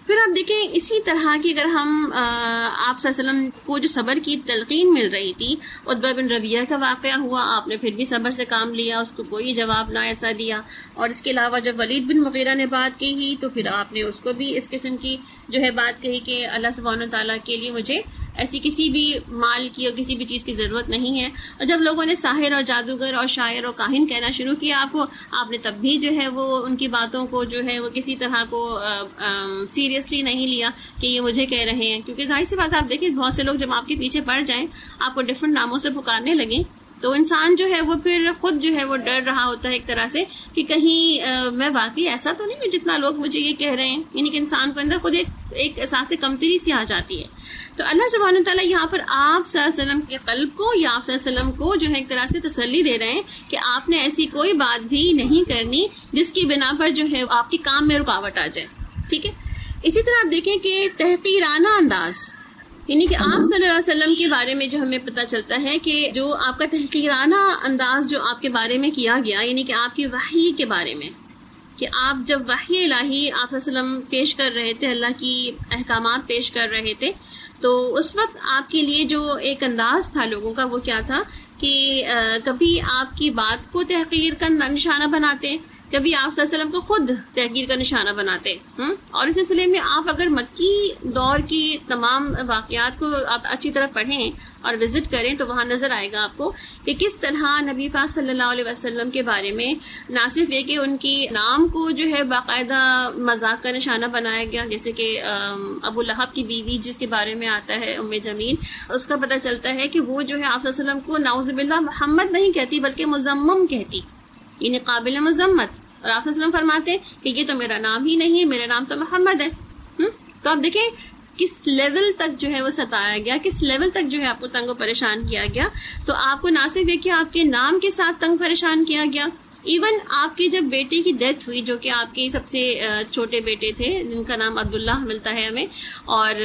پھر آپ دیکھیں اسی طرح کی اگر ہم آپ صلی اللہ علیہ وسلم کو جو صبر کی تلقین مل رہی تھی، عتبہ بن ربیعہ کا واقعہ ہوا، آپ نے پھر بھی صبر سے کام لیا، اس کو کوئی جواب نہ ایسا دیا، اور اس کے علاوہ جب ولید بن مغیرہ نے بات کہی تو پھر آپ نے اس کو بھی اس قسم کی جو ہے بات کہی کہ اللہ سبحانہ تعالیٰ کے لیے مجھے ایسی کسی بھی مال کی اور کسی بھی چیز کی ضرورت نہیں ہے۔ اور جب لوگوں نے ساحر اور جادوگر اور شاعر اور کاہن کہنا شروع کیا آپ نے تب بھی جو ہے وہ ان کی باتوں کو جو ہے وہ کسی طرح کو سیریسلی نہیں لیا کہ یہ مجھے کہہ رہے ہیں، کیونکہ ظاہر سی بات آپ دیکھیں بہت سے لوگ جب آپ کے پیچھے پڑ جائیں، آپ کو ڈفرنٹ ناموں سے پکارنے لگیں، تو انسان جو ہے وہ پھر خود جو ہے وہ ڈر رہا ہوتا ہے ایک طرح سے کہ کہیں میں واقعی ایسا تو نہیں ہوں جتنا لوگ مجھے یہ کہہ رہے ہیں، یعنی کہ انسان کو اندر خود ایک احساس کمتری سی آ جاتی ہے۔ تو اللہ سبحانہ تعالیٰ یہاں پر آپ صلی اللہ علیہ وسلم کے قلب کو یا آپ صلی اللہ علیہ وسلم کو جو ہے ایک طرح سے تسلی دے رہے ہیں کہ آپ نے ایسی کوئی بات بھی نہیں کرنی جس کی بنا پر جو ہے آپ کے کام میں رکاوٹ آ جائے، ٹھیک ہے۔ اسی طرح آپ دیکھیں کہ تحقیرانہ انداز یعنی کہ آپ صلی اللہ علیہ وسلم کے بارے میں جو ہمیں پتہ چلتا ہے کہ جو آپ کا تحقیرانہ انداز جو آپ کے بارے میں کیا گیا، یعنی کہ آپ کی وحی کے بارے میں، کہ آپ جب وحی الہی آپ صلی اللہ علیہ وسلم پیش کر رہے تھے، اللہ کی احکامات پیش کر رہے تھے، تو اس وقت آپ کے لیے جو ایک انداز تھا لوگوں کا وہ کیا تھا کہ کبھی آپ کی بات کو تحقیر کا نشانہ بناتے، کبھی آپ صلی اللہ علیہ وسلم کو خود تحقیر کا نشانہ بناتے. اور اس سلسلے میں آپ اگر مکی دور کی تمام واقعات کو آپ اچھی طرح پڑھیں اور وزٹ کریں تو وہاں نظر آئے گا آپ کو کہ کس طرح نبی پاک صلی اللہ علیہ وسلم کے بارے میں نہ صرف یہ کہ ان کی نام کو جو ہے باقاعدہ مذاق کا نشانہ بنایا گیا، جیسے کہ ابو لہب کی بیوی جس کے بارے میں آتا ہے ام جمیل، اس کا پتہ چلتا ہے کہ وہ جو ہے آپ صلی اللہ علیہ وسلم کو نعوذ باللہ محمد نہیں کہتی بلکہ مزمم کہتی، یعنی قابل مذمت. اور آپ صلی اللہ علیہ وسلم فرماتے کہ یہ تو میرا نام ہی نہیں ہے، میرا نام تو محمد ہے. تو آپ دیکھیں کس لیول تک جو ہے وہ ستایا گیا، کس لیول تک جو ہے آپ کو تنگ و پریشان کیا گیا. تو آپ کو نہ صرف دیکھیے آپ کے نام کے ساتھ تنگ پریشان کیا گیا، ایون آپ کے جب بیٹے کی ڈیتھ ہوئی، جو کہ آپ کے سب سے چھوٹے بیٹے تھے جن کا نام عبداللہ ملتا ہے ہمیں، اور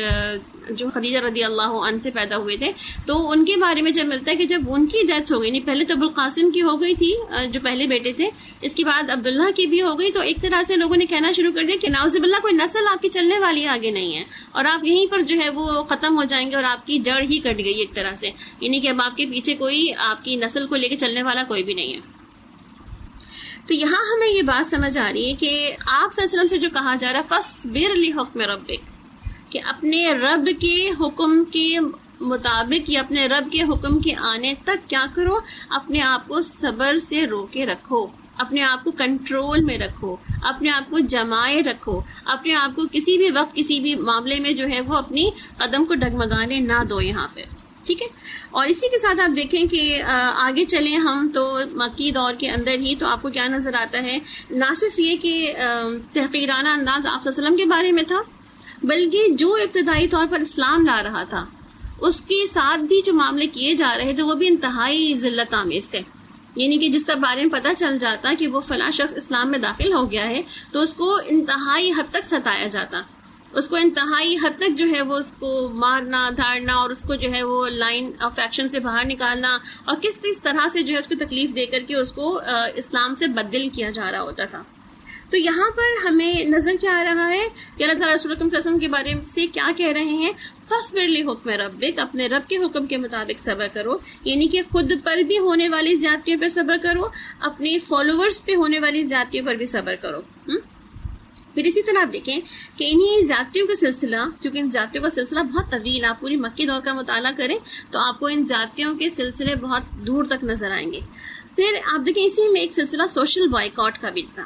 جو خدیجہ رضی اللہ عنہ سے پیدا ہوئے تھے، تو ان کے بارے میں جب ملتا ہے کہ جب ان کی ڈیتھ ہو گئی، نہیں پہلے تو ابوالقاسم کی ہو گئی تھی جو پہلے بیٹے تھے، اس کے بعد عبداللہ کی بھی ہو گئی، تو ایک طرح سے لوگوں نے کہنا شروع کر دیا کہ نعوذ باللہ کوئی نسل آپ کی چلنے والی آگے نہیں ہے، اور آپ یہیں پر جو ہے وہ ختم ہو جائیں گے، اور آپ کی جڑ ہی کٹ گئی ایک طرح سے، یعنی کہ اب آپ کے پیچھے کوئی آپ کی نسل کو لے کے چلنے والا کوئی بھی نہیں ہے. تو یہاں ہمیں یہ بات سمجھ آ رہی ہے کہ آپ صلی اللہ علیہ وسلم سے جو کہا جا رہا ہے فَاصْبِرْ لِحُکْمِ رَبِّکَ، کہ اپنے رب کے حکم کے مطابق یا اپنے رب کے حکم کے آنے تک کیا کرو، اپنے آپ کو صبر سے روکے رکھو، اپنے آپ کو کنٹرول میں رکھو، اپنے آپ کو جمائے رکھو، اپنے آپ کو کسی بھی وقت کسی بھی معاملے میں جو ہے وہ اپنی قدم کو ڈگمگانے نہ دو یہاں پہ. ٹھیک ہے. اور اسی کے ساتھ آپ دیکھیں کہ آگے چلیں ہم تو مکی دور کے اندر ہی تو آپ کو کیا نظر آتا ہے، نہ صرف یہ کہ تحقیرانہ انداز آپ صلی اللہ علیہ وسلم کے بارے میں تھا، بلکہ جو ابتدائی طور پر اسلام لا رہا تھا اس کے ساتھ بھی جو معاملے کیے جا رہے تھے وہ بھی انتہائی ذلت آمیز تھے. یعنی کہ جس کا بارے میں پتہ چل جاتا کہ وہ فلاں شخص اسلام میں داخل ہو گیا ہے تو اس کو انتہائی حد تک ستایا جاتا، اس کو انتہائی حد تک جو ہے وہ اس کو مارنا دھاڑنا اور اس کو جو ہے وہ لائن آف ایکشن سے باہر نکالنا اور کس طرح سے جو ہے اس کو تکلیف دے کر کے اس کو اسلام سے بدل کیا جا رہا ہوتا تھا. تو یہاں پر ہمیں نظر کیا آ رہا ہے کہ اللہ تعالیٰ رسول اکرم صلی اللہ علیہ وسلم کے بارے سے کیا کہہ رہے ہیں، فَاصْبِرْ لِحُکْمِ رَبِّکَ، اپنے رب کے حکم کے مطابق صبر کرو، یعنی کہ خود پر بھی ہونے والی زیادتیوں پر صبر کرو، اپنے فالوورز پہ ہونے والی زیادتیوں پر بھی صبر کرو. پھر اسی طرح آپ دیکھیں کہ انہی زیادتیوں کا سلسلہ، چونکہ ان زیادتیوں کا سلسلہ بہت طویل، آپ پوری مکی دور کا مطالعہ کریں تو آپ کو ان زیادتیوں کے سلسلے بہت دور تک نظر آئیں گے. پھر آپ دیکھیں اسی میں ایک سلسلہ سوشل بائیکاٹ کا بھی تھا،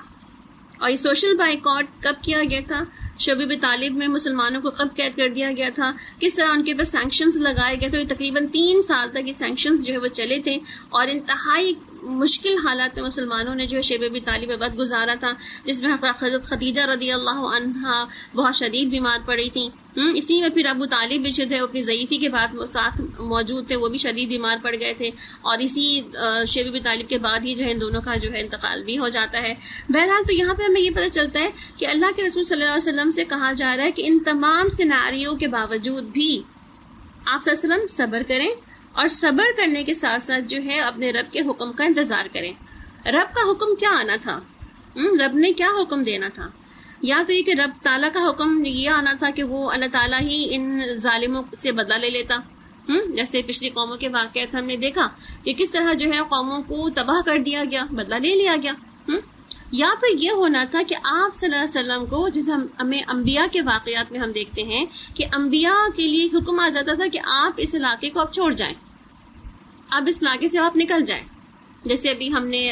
اور یہ سوشل بائیکاٹ کب کیا گیا تھا، شعیب ابی طالب میں مسلمانوں کو کب قید کر دیا گیا تھا، کس طرح ان کے اوپر سینکشنز لگائے گئے تھے. تقریباً 3 سال تک یہ سینکشنز جو ہے وہ چلے تھے، اور انتہائی مشکل حالات میں مسلمانوں نے جو ہے شعیب ابی طالب کے وقت گزارا تھا، جس میں حضرت خدیجہ رضی اللہ عنہا بہت شدید بیمار پڑی تھیں. اسی میں پھر ابو طالب بھی جو تھے اپنی ضعیفی کے بعد وہ ساتھ موجود تھے، وہ بھی شدید بیمار پڑ گئے تھے، اور اسی شعیب ابی طالب کے بعد ہی جو ہے ان دونوں کا جو ہے انتقال بھی ہو جاتا ہے. بہرحال تو یہاں پہ ہمیں یہ پتہ چلتا ہے کہ اللہ کے رسول صلی اللہ علیہ وسلم سے کہا جا رہا ہے کہ ان تمام سیناریو کے باوجود بھی آپ صلی اللہ علیہ وسلم صبر کریں، اور صبر کرنے کے ساتھ ساتھ جو ہے اپنے رب کے حکم کا انتظار کریں. رب کا حکم کیا آنا تھا، رب نے کیا حکم دینا تھا، یا تو یہ کہ رب تعالیٰ کا حکم یہ آنا تھا کہ وہ اللہ تعالیٰ ہی ان ظالموں سے بدلہ لے لیتا، جیسے پچھلی قوموں کے واقعات ہم نے دیکھا کہ کس طرح جو ہے قوموں کو تباہ کر دیا گیا، بدلہ لے لیا گیا. یا پھر یہ ہونا تھا کہ آپ صلی اللہ علیہ وسلم کو، جسے ہمیں انبیاء کے واقعات میں ہم دیکھتے ہیں کہ انبیاء کے لیے حکم آ جاتا تھا کہ آپ اس علاقے کو اب چھوڑ جائیں، اب اس علاقے سے آپ نکل جائیں. جیسے ابھی ہم نے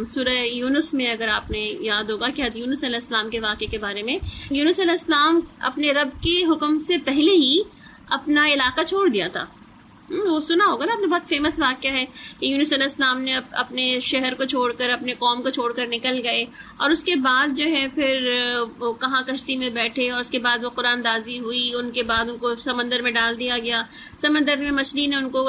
سورہ یونس میں اگر آپ نے یاد ہوگا کہ حضرت یونس علیہ السلام کے واقعے کے بارے میں، یونس علیہ السلام اپنے رب کے حکم سے پہلے ہی اپنا علاقہ چھوڑ دیا تھا. وہ سنا ہوگا نا، اپنے بہت فیمس واقعہ ہے کہ یونس علیہ السلام نے اپنے شہر کو چھوڑ کر اپنے قوم کو چھوڑ کر نکل گئے، اور اس کے بعد جو ہے پھر وہ کہاں کشتی میں بیٹھے، اور اس کے بعد وہ قرآن اندازی ہوئی، ان کے بعد ان کو سمندر میں ڈال دیا گیا، سمندر میں مچھلی نے ان کو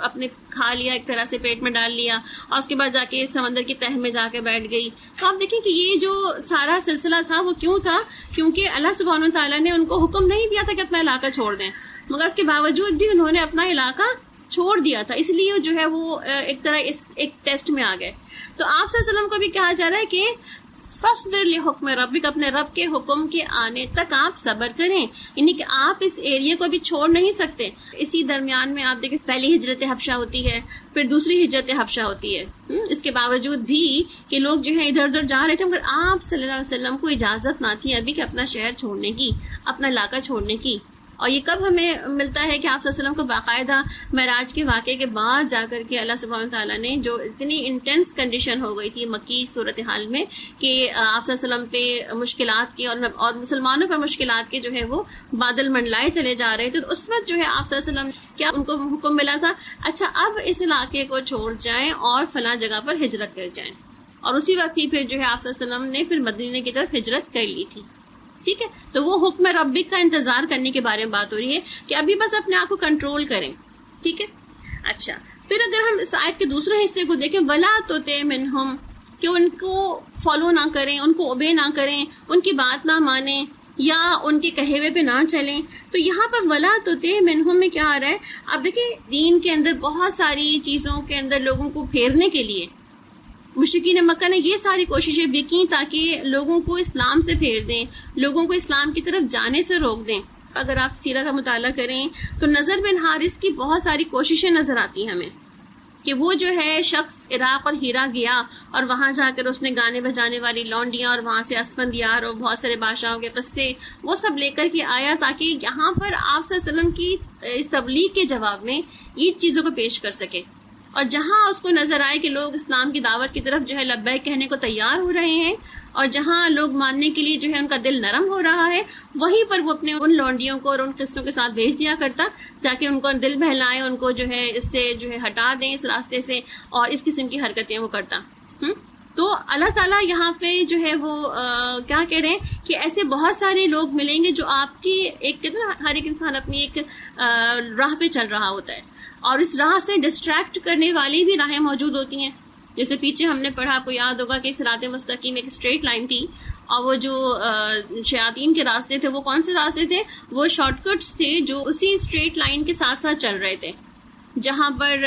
اپنے کھا لیا، ایک طرح سے پیٹ میں ڈال لیا، اور اس کے بعد جا کے سمندر کی تہہ میں جا کے بیٹھ گئی. تو آپ دیکھیں کہ یہ جو سارا سلسلہ تھا وہ کیوں تھا، کیونکہ اللہ سبحانہ و تعالیٰ نے ان کو حکم نہیں دیا تھا کہ اپنا علاقہ چھوڑ دیں، مگر اس کے باوجود بھی انہوں نے اپنا علاقہ چھوڑ دیا تھا، اس لیے جو ہے وہ ایک طرح ایک ٹیسٹ میں آ گئے. تو آپ صلی اللہ علیہ وسلم کو بھی کہا جا رہا ہے کہ فاصبر لحکم ربک، اپنے رب کے حکم کے آنے تک آپ صبر کریں، یعنی کہ آپ اس ایریا کو بھی چھوڑ نہیں سکتے. اسی درمیان میں آپ دیکھیں پہلی ہجرت حبشہ ہوتی ہے، پھر دوسری ہجرت حبشہ ہوتی ہے. اس کے باوجود بھی کہ لوگ جو ہے ادھر ادھر جا رہے تھے، مگر آپ صلی اللہ علیہ وسلم کو اجازت نہ تھی ابھی کہ اپنا شہر چھوڑنے کی، اپنا علاقہ چھوڑنے کی. اور یہ کب ہمیں ملتا ہے کہ آپ صلی اللہ علیہ وسلم کو باقاعدہ معراج کے واقعے کے بعد جا کر کے اللہ سبحانہ وتعالیٰ نے، جو اتنی انٹینس کنڈیشن ہو گئی تھی مکی صورتحال میں کہ آپ صلی اللہ علیہ وسلم پہ مشکلات کی اور مسلمانوں پر مشکلات کے جو ہے وہ بادل منڈلائے چلے جا رہے تھے، تو اس وقت جو ہے آپ صلی اللہ علیہ وسلم کیا ان کو حکم ملا تھا، اچھا اب اس علاقے کو چھوڑ جائیں اور فلاں جگہ پر ہجرت کر جائیں. اور اسی وقت ہی پھر جو ہے آپ صلی اللہ علیہ وسلم نے پھر مدینے کی طرف ہجرت کر لی تھی. ٹھیک ہے، تو وہ حکم ربک کا انتظار کرنے کے بارے میں بات ہو رہی ہے کہ ابھی بس اپنے آپ کو کنٹرول کریں. ٹھیک ہے، اچھا پھر اگر ہم اس آیت کے دوسرے حصے کو دیکھیں، ولا تطع منہم، کہ ان کو فالو نہ کریں، ان کو اوبے نہ کریں، ان کی بات نہ مانیں یا ان کے کہے ہوئے پہ نہ چلیں. تو یہاں پر ولا تطع منہم میں کیا آ رہا ہے؟ اب دیکھیں دین کے اندر بہت ساری چیزوں کے اندر لوگوں کو پھیرنے کے لیے مشرکین مکہ نے یہ ساری کوششیں بھی کی تاکہ لوگوں کو اسلام سے پھیر دیں، لوگوں کو اسلام کی طرف جانے سے روک دیں. اگر آپ سیرہ کا مطالعہ کریں تو نضر بن حارث کی بہت ساری کوششیں نظر آتی ہیں ہمیں کہ وہ جو ہے شخص عراق اور ہیرا گیا اور وہاں جا کر اس نے گانے بجانے والی لونڈیاں اور وہاں سے اسفندیار اور بہت سارے بادشاہوں کے قصے وہ سب لے کر کے آیا تاکہ یہاں پر آپ صلی اللہ علیہ وسلم کی اس تبلیغ کے جواب میں یہ چیزوں کو پیش کر سکے. اور جہاں اس کو نظر آئے کہ لوگ اسلام کی دعوت کی طرف جو ہے لبیک کہنے کو تیار ہو رہے ہیں اور جہاں لوگ ماننے کے لیے جو ہے ان کا دل نرم ہو رہا ہے، وہیں پر وہ اپنے ان لونڈیوں کو اور ان قصوں کے ساتھ بھیج دیا کرتا تاکہ ان کو دل بہلائے، ان کو جو ہے اس سے جو ہے ہٹا دیں اس راستے سے، اور اس قسم کی حرکتیں وہ کرتا. تو اللہ تعالیٰ یہاں پہ جو ہے وہ کیا کہہ رہے ہیں کہ ایسے بہت سارے لوگ ملیں گے جو آپ کی ایک ہر ایک انسان اپنی ایک راہ پہ چل رہا ہوتا ہے، اور اس راہ سے ڈسٹریکٹ کرنے والی بھی راہیں موجود ہوتی ہیں. جیسے پیچھے ہم نے پڑھا، آپ کو یاد ہوگا کہ صراط مستقیم ایک اسٹریٹ لائن تھی، اور وہ جو شیاطین کے راستے تھے وہ کون سے راستے تھے؟ وہ شارٹ کٹس تھے جو اسی اسٹریٹ لائن کے ساتھ ساتھ چل رہے تھے، جہاں پر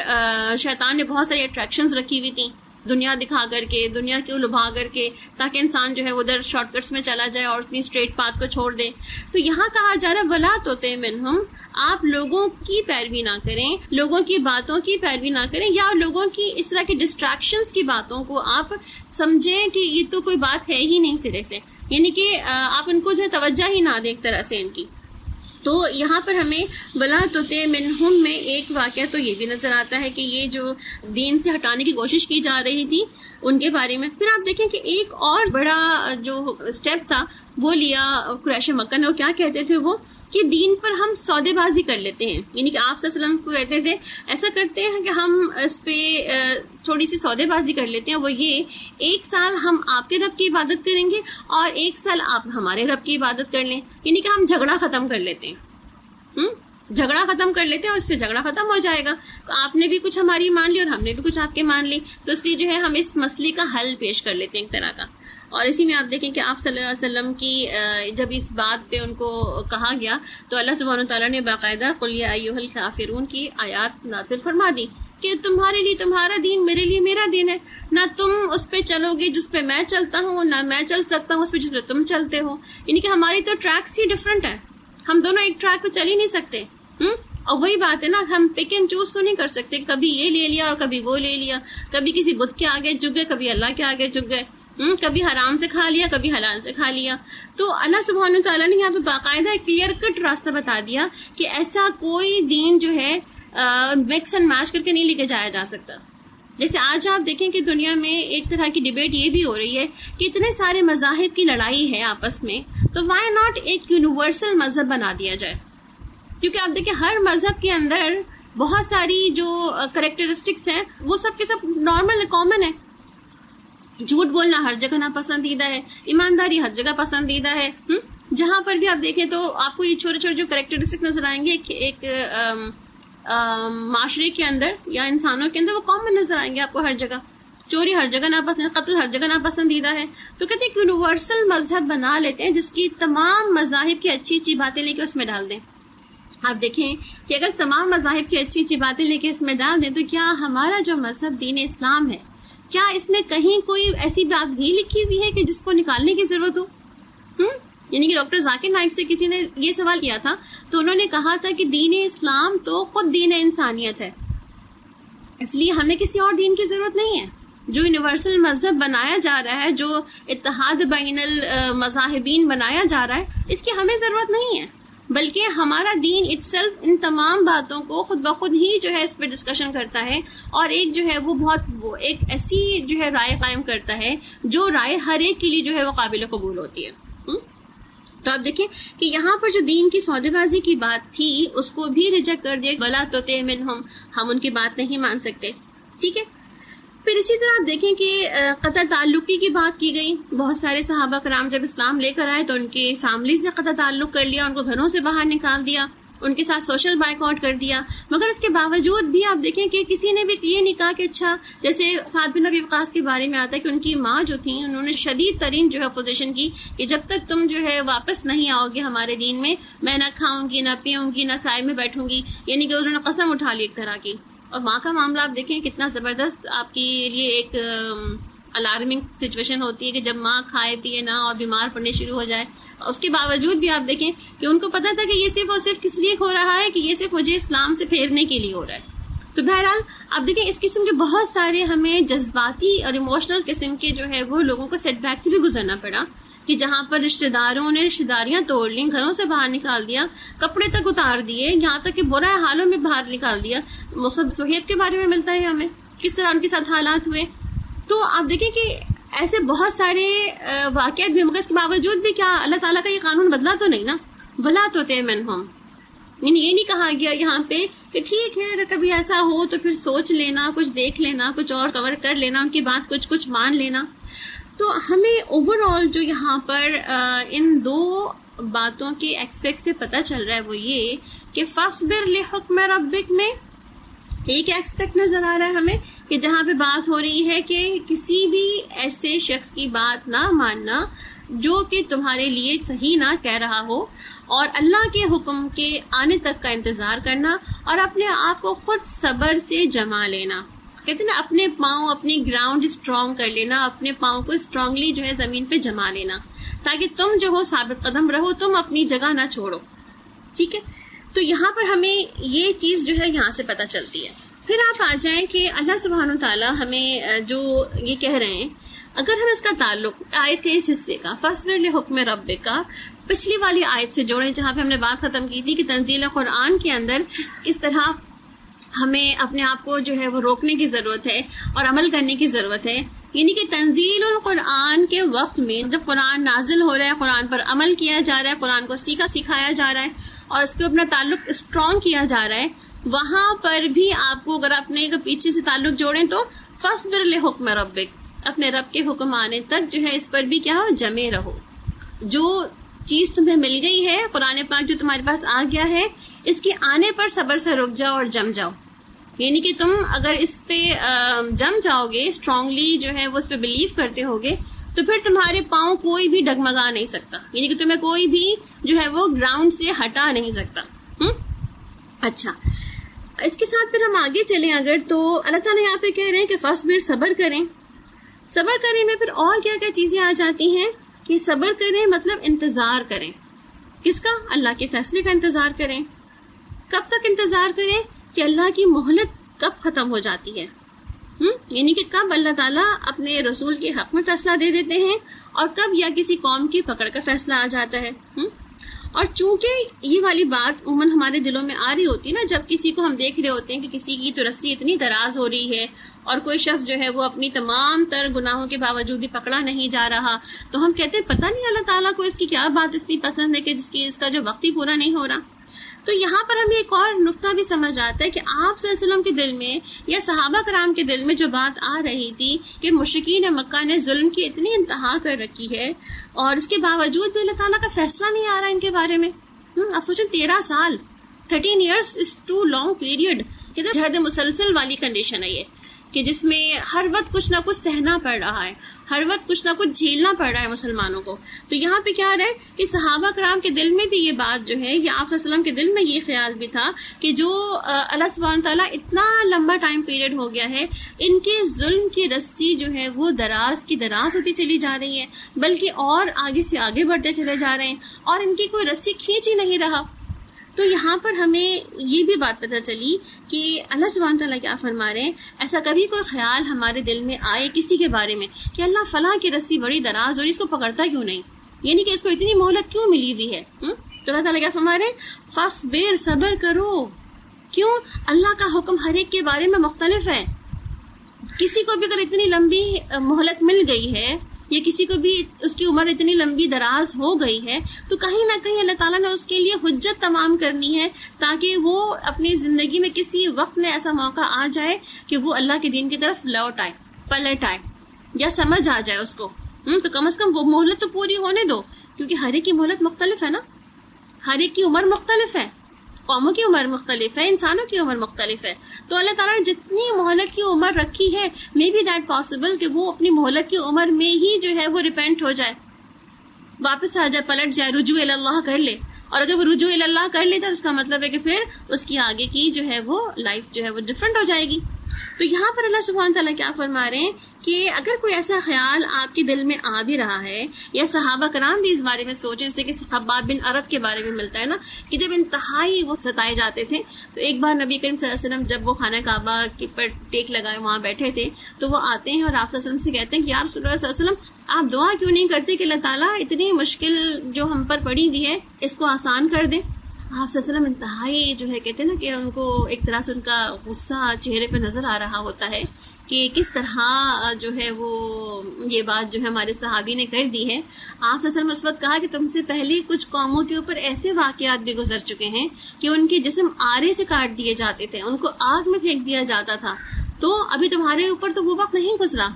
شیطان نے بہت ساری اٹریکشنز رکھی ہوئی تھیں دنیا دکھا کر کے، دنیا کو لبھا کر کے، تاکہ انسان جو ہے ادھر شارٹ کٹس میں چلا جائے اور اپنی اسٹریٹ پاتھ کو چھوڑ دے. تو یہاں کہا جا رہا ہے ولا تطع منہم، آپ لوگوں کی پیروی نہ کریں، لوگوں کی باتوں کی پیروی نہ کریں، یا لوگوں کی اس طرح کی ڈسٹریکشنز کی باتوں کو آپ سمجھیں کہ یہ تو کوئی بات ہے ہی نہیں سرے سے، یعنی کہ آپ ان کو جو ہے توجہ ہی نہ دیں ایک طرح سے ان کی. تو یہاں پر ہمیں ولا تطع منہم میں ایک واقعہ تو یہ بھی نظر آتا ہے کہ یہ جو دین سے ہٹانے کی کوشش کی جا رہی تھی ان کے بارے میں. پھر آپ دیکھیں کہ ایک اور بڑا جو اسٹیپ تھا وہ لیا قریش مکہ نے. وہ کیا کہتے تھے؟ وہ کہ دین پر ہم سودے بازی کر لیتے ہیں، یعنی کہ آپ صلی اللہ علیہ وسلم کو کہتے تھے ایسا کرتے ہیں کہ ہم اس پہ تھوڑی سی سودے بازی کر لیتے ہیں. وہ یہ، ایک سال ہم آپ کے رب کی عبادت کریں گے اور ایک سال آپ ہمارے رب کی عبادت کر لیں، یعنی کہ ہم جھگڑا ختم کر لیتے ہیں. جھگڑا ختم کر لیتے ہیں اور اس سے جھگڑا ختم ہو جائے گا. آپ نے بھی کچھ ہماری مان لی اور ہم نے بھی کچھ آپ کے مان لی، تو اس لیے جو ہے ہم اس مسئلے کا حل پیش کر لیتے ہیں ایک طرح کا. اور اسی میں آپ دیکھیں کہ آپ صلی اللہ علیہ وسلم کی جب اس بات پہ ان کو کہا گیا تو اللہ سبحانہ وتعالیٰ نے باقاعدہ قل یا ایھا الکافرون کی آیات نازل فرما دی کہ تمہارے لیے تمہارا دین، میرے لیے میرا دین ہے. نہ تم اس پہ چلو گے جس پہ میں چلتا ہوں، نہ میں چل سکتا ہوں اس پہ جس پہ تم چلتے ہو. یعنی کہ ہماری تو ٹریکس ہی ڈفرینٹ ہیں، ہم دونوں ایک ٹریک پہ چل ہی نہیں سکتے. اور وہی بات ہے نا، ہم پک اینڈ چوز تو نہیں کر سکتے، کبھی یہ لے لیا اور کبھی وہ لے لیا، کبھی کسی بت کے آگے جھک گئے، کبھی اللہ کے آگے جھک گئے، کبھی حرام سے کھا لیا کبھی حلال سے کھا لیا. تو اللہ سبحانہ تعالیٰ نے یہاں پہ باقاعدہ ایک کلیئر کٹ راستہ بتا دیا کہ ایسا کوئی دین جو ہے مکس اینڈ میچ کر کے نہیں لے کے جایا جا سکتا. جیسے آج آپ دیکھیں کہ دنیا میں ایک طرح کی ڈیبیٹ یہ بھی ہو رہی ہے کہ اتنے سارے مذاہب کی لڑائی ہے آپس میں، تو وائی ناٹ ایک یونیورسل مذہب بنا دیا جائے. کیونکہ آپ دیکھیں ہر مذہب کے اندر بہت ساری جو کریکٹرسٹکس ہیں وہ سب کے سب نارمل ہے، کامن ہے. جھوٹ بولنا ہر جگہ ناپسندیدہ ہے، ایمانداری ہر جگہ پسندیدہ ہے. جہاں پر بھی آپ دیکھیں تو آپ کو یہ چھوٹے چھوٹے جو کریکٹرسٹک نظر آئیں گے ایک معاشرے کے اندر یا انسانوں کے اندر، وہ کامن نظر آئیں گے آپ کو ہر جگہ. چوری ہر جگہ ناپسند، قتل ہر جگہ ناپسندیدہ ہے. تو کہتے ہیں کہ یونیورسل مذہب بنا لیتے ہیں جس کی تمام مذاہب کی اچھی اچھی باتیں لے کے اس میں ڈال دیں. آپ دیکھیں کہ اگر تمام مذاہب کی اچھی اچھی باتیں لے کے اس میں ڈال دیں تو کیا ہمارا جو مذہب دین اسلام ہے، کیا اس میں کہیں کوئی ایسی بات بھی لکھی ہوئی ہے کہ جس کو نکالنے کی ضرورت ہو؟ یعنی کہ ڈاکٹر ذاکر نائک سے کسی نے یہ سوال کیا تھا تو انہوں نے کہا تھا کہ دین اسلام تو خود دین انسانیت ہے، اس لیے ہمیں کسی اور دین کی ضرورت نہیں ہے۔ جو یونیورسل مذہب بنایا جا رہا ہے، جو اتحاد بین المذاہبین بنایا جا رہا ہے، اس کی ہمیں ضرورت نہیں ہے، بلکہ ہمارا دین اٹسیلف ان تمام باتوں کو خود بخود ہی جو ہے اس پہ ڈسکشن کرتا ہے، اور ایک جو ہے وہ ایک ایسی جو ہے رائے قائم کرتا ہے جو رائے ہر ایک کے لیے جو ہے وہ قابل قبول ہوتی ہے۔ تو آپ دیکھیں کہ یہاں پر جو دین کی سودے بازی کی بات تھی اس کو بھی ریجیکٹ کر دیا، بلا تو منہم، ہم ان کی بات نہیں مان سکتے، ٹھیک ہے۔ پھر اسی طرح آپ دیکھیں کہ قطع تعلقی کی بات کی گئی، بہت سارے صحابہ کرام جب اسلام لے کر آئے تو ان کے فیملیز نے قطع تعلق کر لیا، ان کو گھروں سے باہر نکال دیا، ان کے ساتھ سوشل بائیک آؤٹ کر دیا، مگر اس کے باوجود بھی آپ دیکھیں کہ کسی نے بھی یہ نہیں کہا کہ اچھا، جیسے سعد بن ابی وقاص کے بارے میں آتا ہے کہ ان کی ماں جو تھیں انہوں نے شدید ترین جو ہے اپوزیشن کی کہ جب تک تم جو ہے واپس نہیں آؤ گے ہمارے دین میں نہ کھاؤں گی، نہ پیوں گی، نہ سائے میں بیٹھوں گی، یعنی کہ انہوں نے قسم اٹھا لی ایک طرح کی۔ اور ماں کا معاملہ آپ دیکھیں کتنا زبردست آپ کے لیے ایک الارمنگ سچویشن ہوتی ہے کہ جب ماں کھائے پیے نہ اور بیمار پڑنے شروع ہو جائے، اس کے باوجود بھی آپ دیکھیں کہ ان کو پتا تھا کہ یہ صرف اور صرف کس لیے ہو رہا ہے کہ یہ صرف مجھے اسلام سے پھیرنے کے لیے ہو رہا ہے۔ تو بہرحال آپ دیکھیں اس قسم کے بہت سارے ہمیں جذباتی اور ایموشنل قسم کے جو ہے وہ لوگوں کو سیٹ بیک سے بھی گزرنا پڑا کہ جہاں پر رشتہ داروں نے رشتہ داریاں توڑ لیں، گھروں سے باہر نکال دیا، کپڑے تک اتار دیے، یہاں تک کہ برے حالوں میں باہر نکال دیا۔ مصعب صہیب کے بارے میں ملتا ہے ہمیں کس طرح ان کے ساتھ حالات ہوئے۔ تو آپ دیکھیں کہ ایسے بہت سارے واقعات بھی، مگر اس کے باوجود بھی کیا اللہ تعالیٰ کا یہ قانون بدلا تو نہیں نا، وَلَا تُطِعْ مِنْهُمْ، یعنی یہ نہیں کہا گیا یہاں پہ کہ ٹھیک ہے اگر کبھی ایسا ہو تو پھر سوچ لینا، کچھ دیکھ لینا، کچھ اور کور کر لینا، ان کی بات کچھ مان لینا۔ تو ہمیں اوور آل جو یہاں پر ان دو باتوں کے ایکسپیکٹ سے پتہ چل رہا ہے وہ یہ کہ فاصبر لحکم ربک میں ایک ایکسپیکٹ نظر آ رہا ہے ہمیں کہ جہاں پہ بات ہو رہی ہے کہ کسی بھی ایسے شخص کی بات نہ ماننا جو کہ تمہارے لیے صحیح نہ کہہ رہا ہو، اور اللہ کے حکم کے آنے تک کا انتظار کرنا، اور اپنے آپ کو خود صبر سے جما لینا۔ کہتے ہیں نا اپنے پاؤں، اپنی گراؤنڈ اسٹرانگ کر لینا، اپنے پاؤں کو اسٹرانگلی جو ہے زمین پہ جما لینا تاکہ تم جو ہو ثابت قدم رہو، تم اپنی جگہ نہ چھوڑو، ٹھیک ہے۔ تو یہاں پر ہمیں یہ چیز جو ہے یہاں سے پتہ چلتی ہے۔ پھر آپ آ جائیں کہ اللہ سبحانہ وتعالیٰ ہمیں جو یہ کہہ رہے ہیں، اگر ہم اس کا تعلق آیت کے اس حصے کا فاصبر لحکم ربک کا پچھلی والی آیت سے جوڑیں جہاں پہ ہم نے بات ختم کی تھی کہ تنزیل قرآن کے اندر کس طرح ہمیں اپنے آپ کو جو ہے وہ روکنے کی ضرورت ہے اور عمل کرنے کی ضرورت ہے، یعنی کہ تنزیل القرآن کے وقت میں جب قرآن نازل ہو رہا ہے، قرآن پر عمل کیا جا رہا ہے، قرآن کو سکھایا جا رہا ہے اور اس کو اپنا تعلق اسٹرانگ کیا جا رہا ہے، وہاں پر بھی آپ کو اگر اپنے پیچھے سے تعلق جوڑیں تو فاصبر لحکم ربک، اپنے رب کے حکم آنے تک جو ہے اس پر بھی کیا ہو، جمے رہو۔ جو چیز تمہیں مل گئی ہے، قرآن پاک جو تمہارے پاس آ گیا ہے، اس کے آنے پر صبر سے رک جاؤ اور جم جاؤ، یعنی کہ تم اگر اس پہ جم جاؤ گے، اسٹرانگلی جو ہے وہ اس پہ بلیو کرتے ہوگے، تو پھر تمہارے پاؤں کوئی بھی ڈگمگا نہیں سکتا، یعنی کہ تمہیں کوئی بھی جو ہے وہ گراؤنڈ سے ہٹا نہیں سکتا۔ اچھا، اس کے ساتھ پھر ہم آگے چلیں اگر، تو اللہ تعالیٰ یہاں پہ کہہ رہے ہیں کہ فاصبر، صبر کریں۔ صبر کریں میں پھر اور کیا کیا چیزیں آ جاتی ہیں کہ صبر کریں مطلب انتظار کریں، کس کا؟ اللہ کے فیصلے کا انتظار کریں۔ کب تک انتظار کریں؟ کہ اللہ کی مہلت کب ختم ہو جاتی ہے، یعنی کہ کب اللہ تعالیٰ اپنے رسول کے حق میں فیصلہ دے دیتے ہیں، اور کب یا کسی قوم کی پکڑ کا فیصلہ آ جاتا ہے۔ اور چونکہ یہ والی بات عموماً ہمارے دلوں میں آ رہی ہوتی ہے نا، جب کسی کو ہم دیکھ رہے ہوتے ہیں کہ کسی کی تو رسی اتنی دراز ہو رہی ہے اور کوئی شخص جو ہے وہ اپنی تمام تر گناہوں کے باوجود بھی پکڑا نہیں جا رہا، تو ہم کہتے ہیں پتہ نہیں اللہ تعالیٰ کو اس کی کیا بات اتنی پسند ہے کہ اس کا جو وقت ہی پورا نہیں ہو رہا۔ تو یہاں پر ہمیں ایک اور نقطہ بھی سمجھ آتا ہے کہ آپ صلی اللہ علیہ وسلم کے دل میں یا صحابہ کرام کے دل میں جو بات آ رہی تھی کہ مشرکین مکہ نے ظلم کی اتنی انتہا کر رکھی ہے اور اس کے باوجود بھی اللہ تعالیٰ کا فیصلہ نہیں آ رہا ان کے بارے میں۔ آپ سوچیں 13 سال 13 years is too long period، کتنا جہد مسلسل والی کنڈیشن ہے یہ کہ جس میں ہر وقت کچھ نہ کچھ سہنا پڑ رہا ہے، ہر وقت کچھ نہ کچھ جھیلنا پڑ رہا ہے مسلمانوں کو. تو یہاں پہ کیا رہے کہ صحابہ کرام کے دل میں بھی یہ بات جو ہے، یا آپ صلی اللہ علیہ وسلم کے دل میں یہ خیال بھی تھا کہ جو اللہ سبحانہ تعالیٰ اتنا لمبا ٹائم پیریڈ ہو گیا ہے، ان کے ظلم کی رسی جو ہے وہ دراز کی دراز ہوتی چلی جا رہی ہے، بلکہ اور آگے سے آگے بڑھتے چلے جا رہے ہیں، اور ان کی کوئی رسی کھینچ ہی نہیں رہا. تو یہاں پر ہمیں یہ بھی بات پتہ چلی کہ اللہ سبحانہ تعالیٰ کیا فرما رہے ہیں. ایسا کبھی کوئی خیال ہمارے دل میں آئے کسی کے بارے میں کہ اللہ فلاں کی رسی بڑی دراز اور اس کو پکڑتا کیوں نہیں، یعنی کہ اس کو اتنی مہلت کیوں ملی ہوئی ہے. تو اللہ تعالیٰ کیا فرما رہے ہیں، فاصبر، صبر کرو. کیوں؟ اللہ کا حکم ہر ایک کے بارے میں مختلف ہے. کسی کو بھی اگر اتنی لمبی مہلت مل گئی ہے، یا کسی کو بھی اس کی عمر اتنی لمبی دراز ہو گئی ہے، تو کہیں نہ کہیں اللہ تعالیٰ نے اس کے لیے حجت تمام کرنی ہے، تاکہ وہ اپنی زندگی میں کسی وقت میں ایسا موقع آ جائے کہ وہ اللہ کے دین کی طرف لوٹ آئے، پلٹ آئے، یا سمجھ آ جائے اس کو. تو کم از کم وہ مہلت تو پوری ہونے دو، کیونکہ ہر ایک کی مہلت مختلف ہے نا، ہر ایک کی عمر مختلف ہے، قوموں کی عمر مختلف ہے، انسانوں کی عمر مختلف ہے. تو اللہ تعالیٰ نے جتنی مہلت کی عمر رکھی ہے، مے بی دیٹ پاسبل کہ وہ اپنی مہلت کی عمر میں ہی جو ہے وہ ریپینٹ ہو جائے، واپس آ جائے، پلٹ جائے، رجوع اللہ کر لے. اور اگر وہ رجوع اللہ کر لیتا ہے، اس کا مطلب ہے کہ پھر اس کی آگے کی جو ہے وہ لائف جو ہے وہ ڈفرینٹ ہو جائے گی. تو یہاں پر اللہ سبحانہ تعالیٰ کیا فرما رہے ہیں کہ اگر کوئی ایسا خیال آپ کے دل میں آ بھی رہا ہے، یا صحابہ کرام بھی اس بارے میں سوچیں، جیسے کہ خباب بن ارد کے بارے میں ملتا ہے نا، کہ جب انتہائی وہ ستائے جاتے تھے، تو ایک بار نبی کریم صلی اللہ علیہ وسلم جب وہ خانہ کعبہ کے پر ٹیک لگائے وہاں بیٹھے تھے، تو وہ آتے ہیں اور آپ صلی اللہ علیہ وسلم سے کہتے ہیں کہ یا رسول اللہ صلی اللہ علیہ وسلم، آپ دعا کیوں نہیں کرتے کہ اللہ تعالیٰ اتنی مشکل جو ہم پر پڑی ہوئی ہے اس کو آسان کر دے. آپ صلی اللہ علیہ وسلم انتہائی جو ہے کہتے ہیں نا کہ ان کو ایک طرح سے ان کا غصہ چہرے پہ نظر آ رہا ہوتا ہے کہ کس طرح جو ہے وہ یہ بات جو ہے ہمارے صحابی نے کر دی ہے. آپ صلی اللہ علیہ وسلم اس وقت کہا کہ تم سے پہلے کچھ قوموں کے اوپر ایسے واقعات بھی گزر چکے ہیں کہ ان کے جسم آرے سے کاٹ دیے جاتے تھے، ان کو آگ میں پھینک دیا جاتا تھا. تو ابھی تمہارے اوپر تو وہ وقت نہیں گزرا،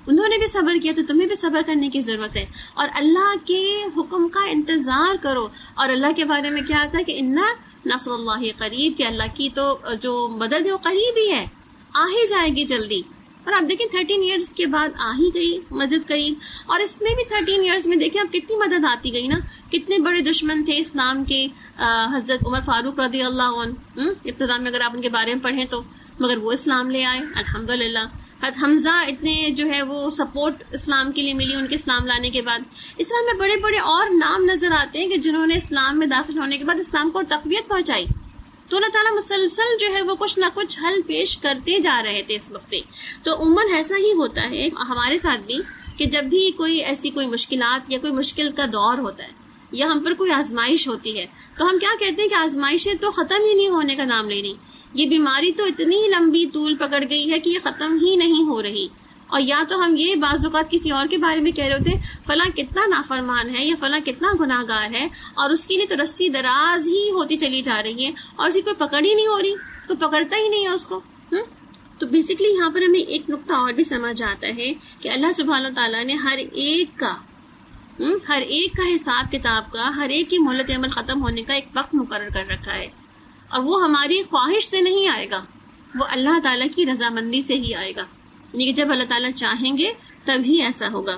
انہوں نے بھی صبر کیا، تو تمہیں بھی صبر کرنے کی ضرورت ہے. اور اللہ کے حکم کا انتظار کرو. اور اللہ کے بارے میں کیا آتا ہے کہ انا نصر اللہ قریب، کہ اللہ کی تو جو مدد ہے وہ قریب ہی ہے، آ ہی جائے گی جلدی. اور آپ دیکھیں 13 ایئرس کے بعد آ ہی گئی مدد قریب. اور اس میں بھی 13 ایئرس میں دیکھیں اب کتنی مدد آتی گئی نا. کتنے بڑے دشمن تھے اسلام کے، حضرت عمر فاروق رضی اللہ عنہ، ابتدا میں اگر آپ ان کے بارے میں پڑھیں تو، مگر وہ اسلام لے آئے الحمدللہ. حضرت حمزہ اتنے جو ہے وہ سپورٹ اسلام کے لیے ملی ان کے اسلام لانے کے بعد. اسلام میں بڑے بڑے اور نام نظر آتے ہیں کہ جنہوں نے اسلام میں داخل ہونے کے بعد اسلام کو تقویت پہنچائی. تو اللہ تعالیٰ مسلسل جو ہے وہ کچھ نہ کچھ حل پیش کرتے جا رہے تھے اس وقت پہ. تو عموماً ایسا ہی ہوتا ہے ہمارے ساتھ بھی کہ جب بھی کوئی ایسی کوئی مشکلات یا کوئی مشکل کا دور ہوتا ہے، یا ہم پر کوئی آزمائش ہوتی ہے، تو ہم کیا کہتے ہیں کہ آزمائشیں تو ختم ہی نہیں ہونے کا نام لے رہی. یہ بیماری تو اتنی لمبی طول پکڑ گئی ہے کہ یہ ختم ہی نہیں ہو رہی. اور یا تو ہم یہ بعض اوقات کسی اور کے بارے میں کہہ رہے ہوتے ہیں فلاں کتنا نافرمان ہے، یا فلاں کتنا گناہ گار ہے، اور اس کے لیے تو رسی دراز ہی ہوتی چلی جا رہی ہے، اور اسے کوئی پکڑ ہی نہیں ہو رہی، کوئی پکڑتا ہی نہیں ہے اس کو. تو بیسکلی یہاں پر ہمیں ایک نقطہ اور بھی سمجھ آتا ہے کہ اللہ سبحانہ تعالیٰ نے ہر ایک کا حساب کتاب کا، ہر ایک کی مہلت عمل ختم ہونے کا ایک وقت مقرر کر رکھا ہے. اور وہ ہماری خواہش سے نہیں آئے گا، وہ اللہ تعالیٰ کی رضامندی سے ہی آئے گا. یعنی کہ جب اللہ تعالیٰ چاہیں گے تب ہی ایسا ہوگا.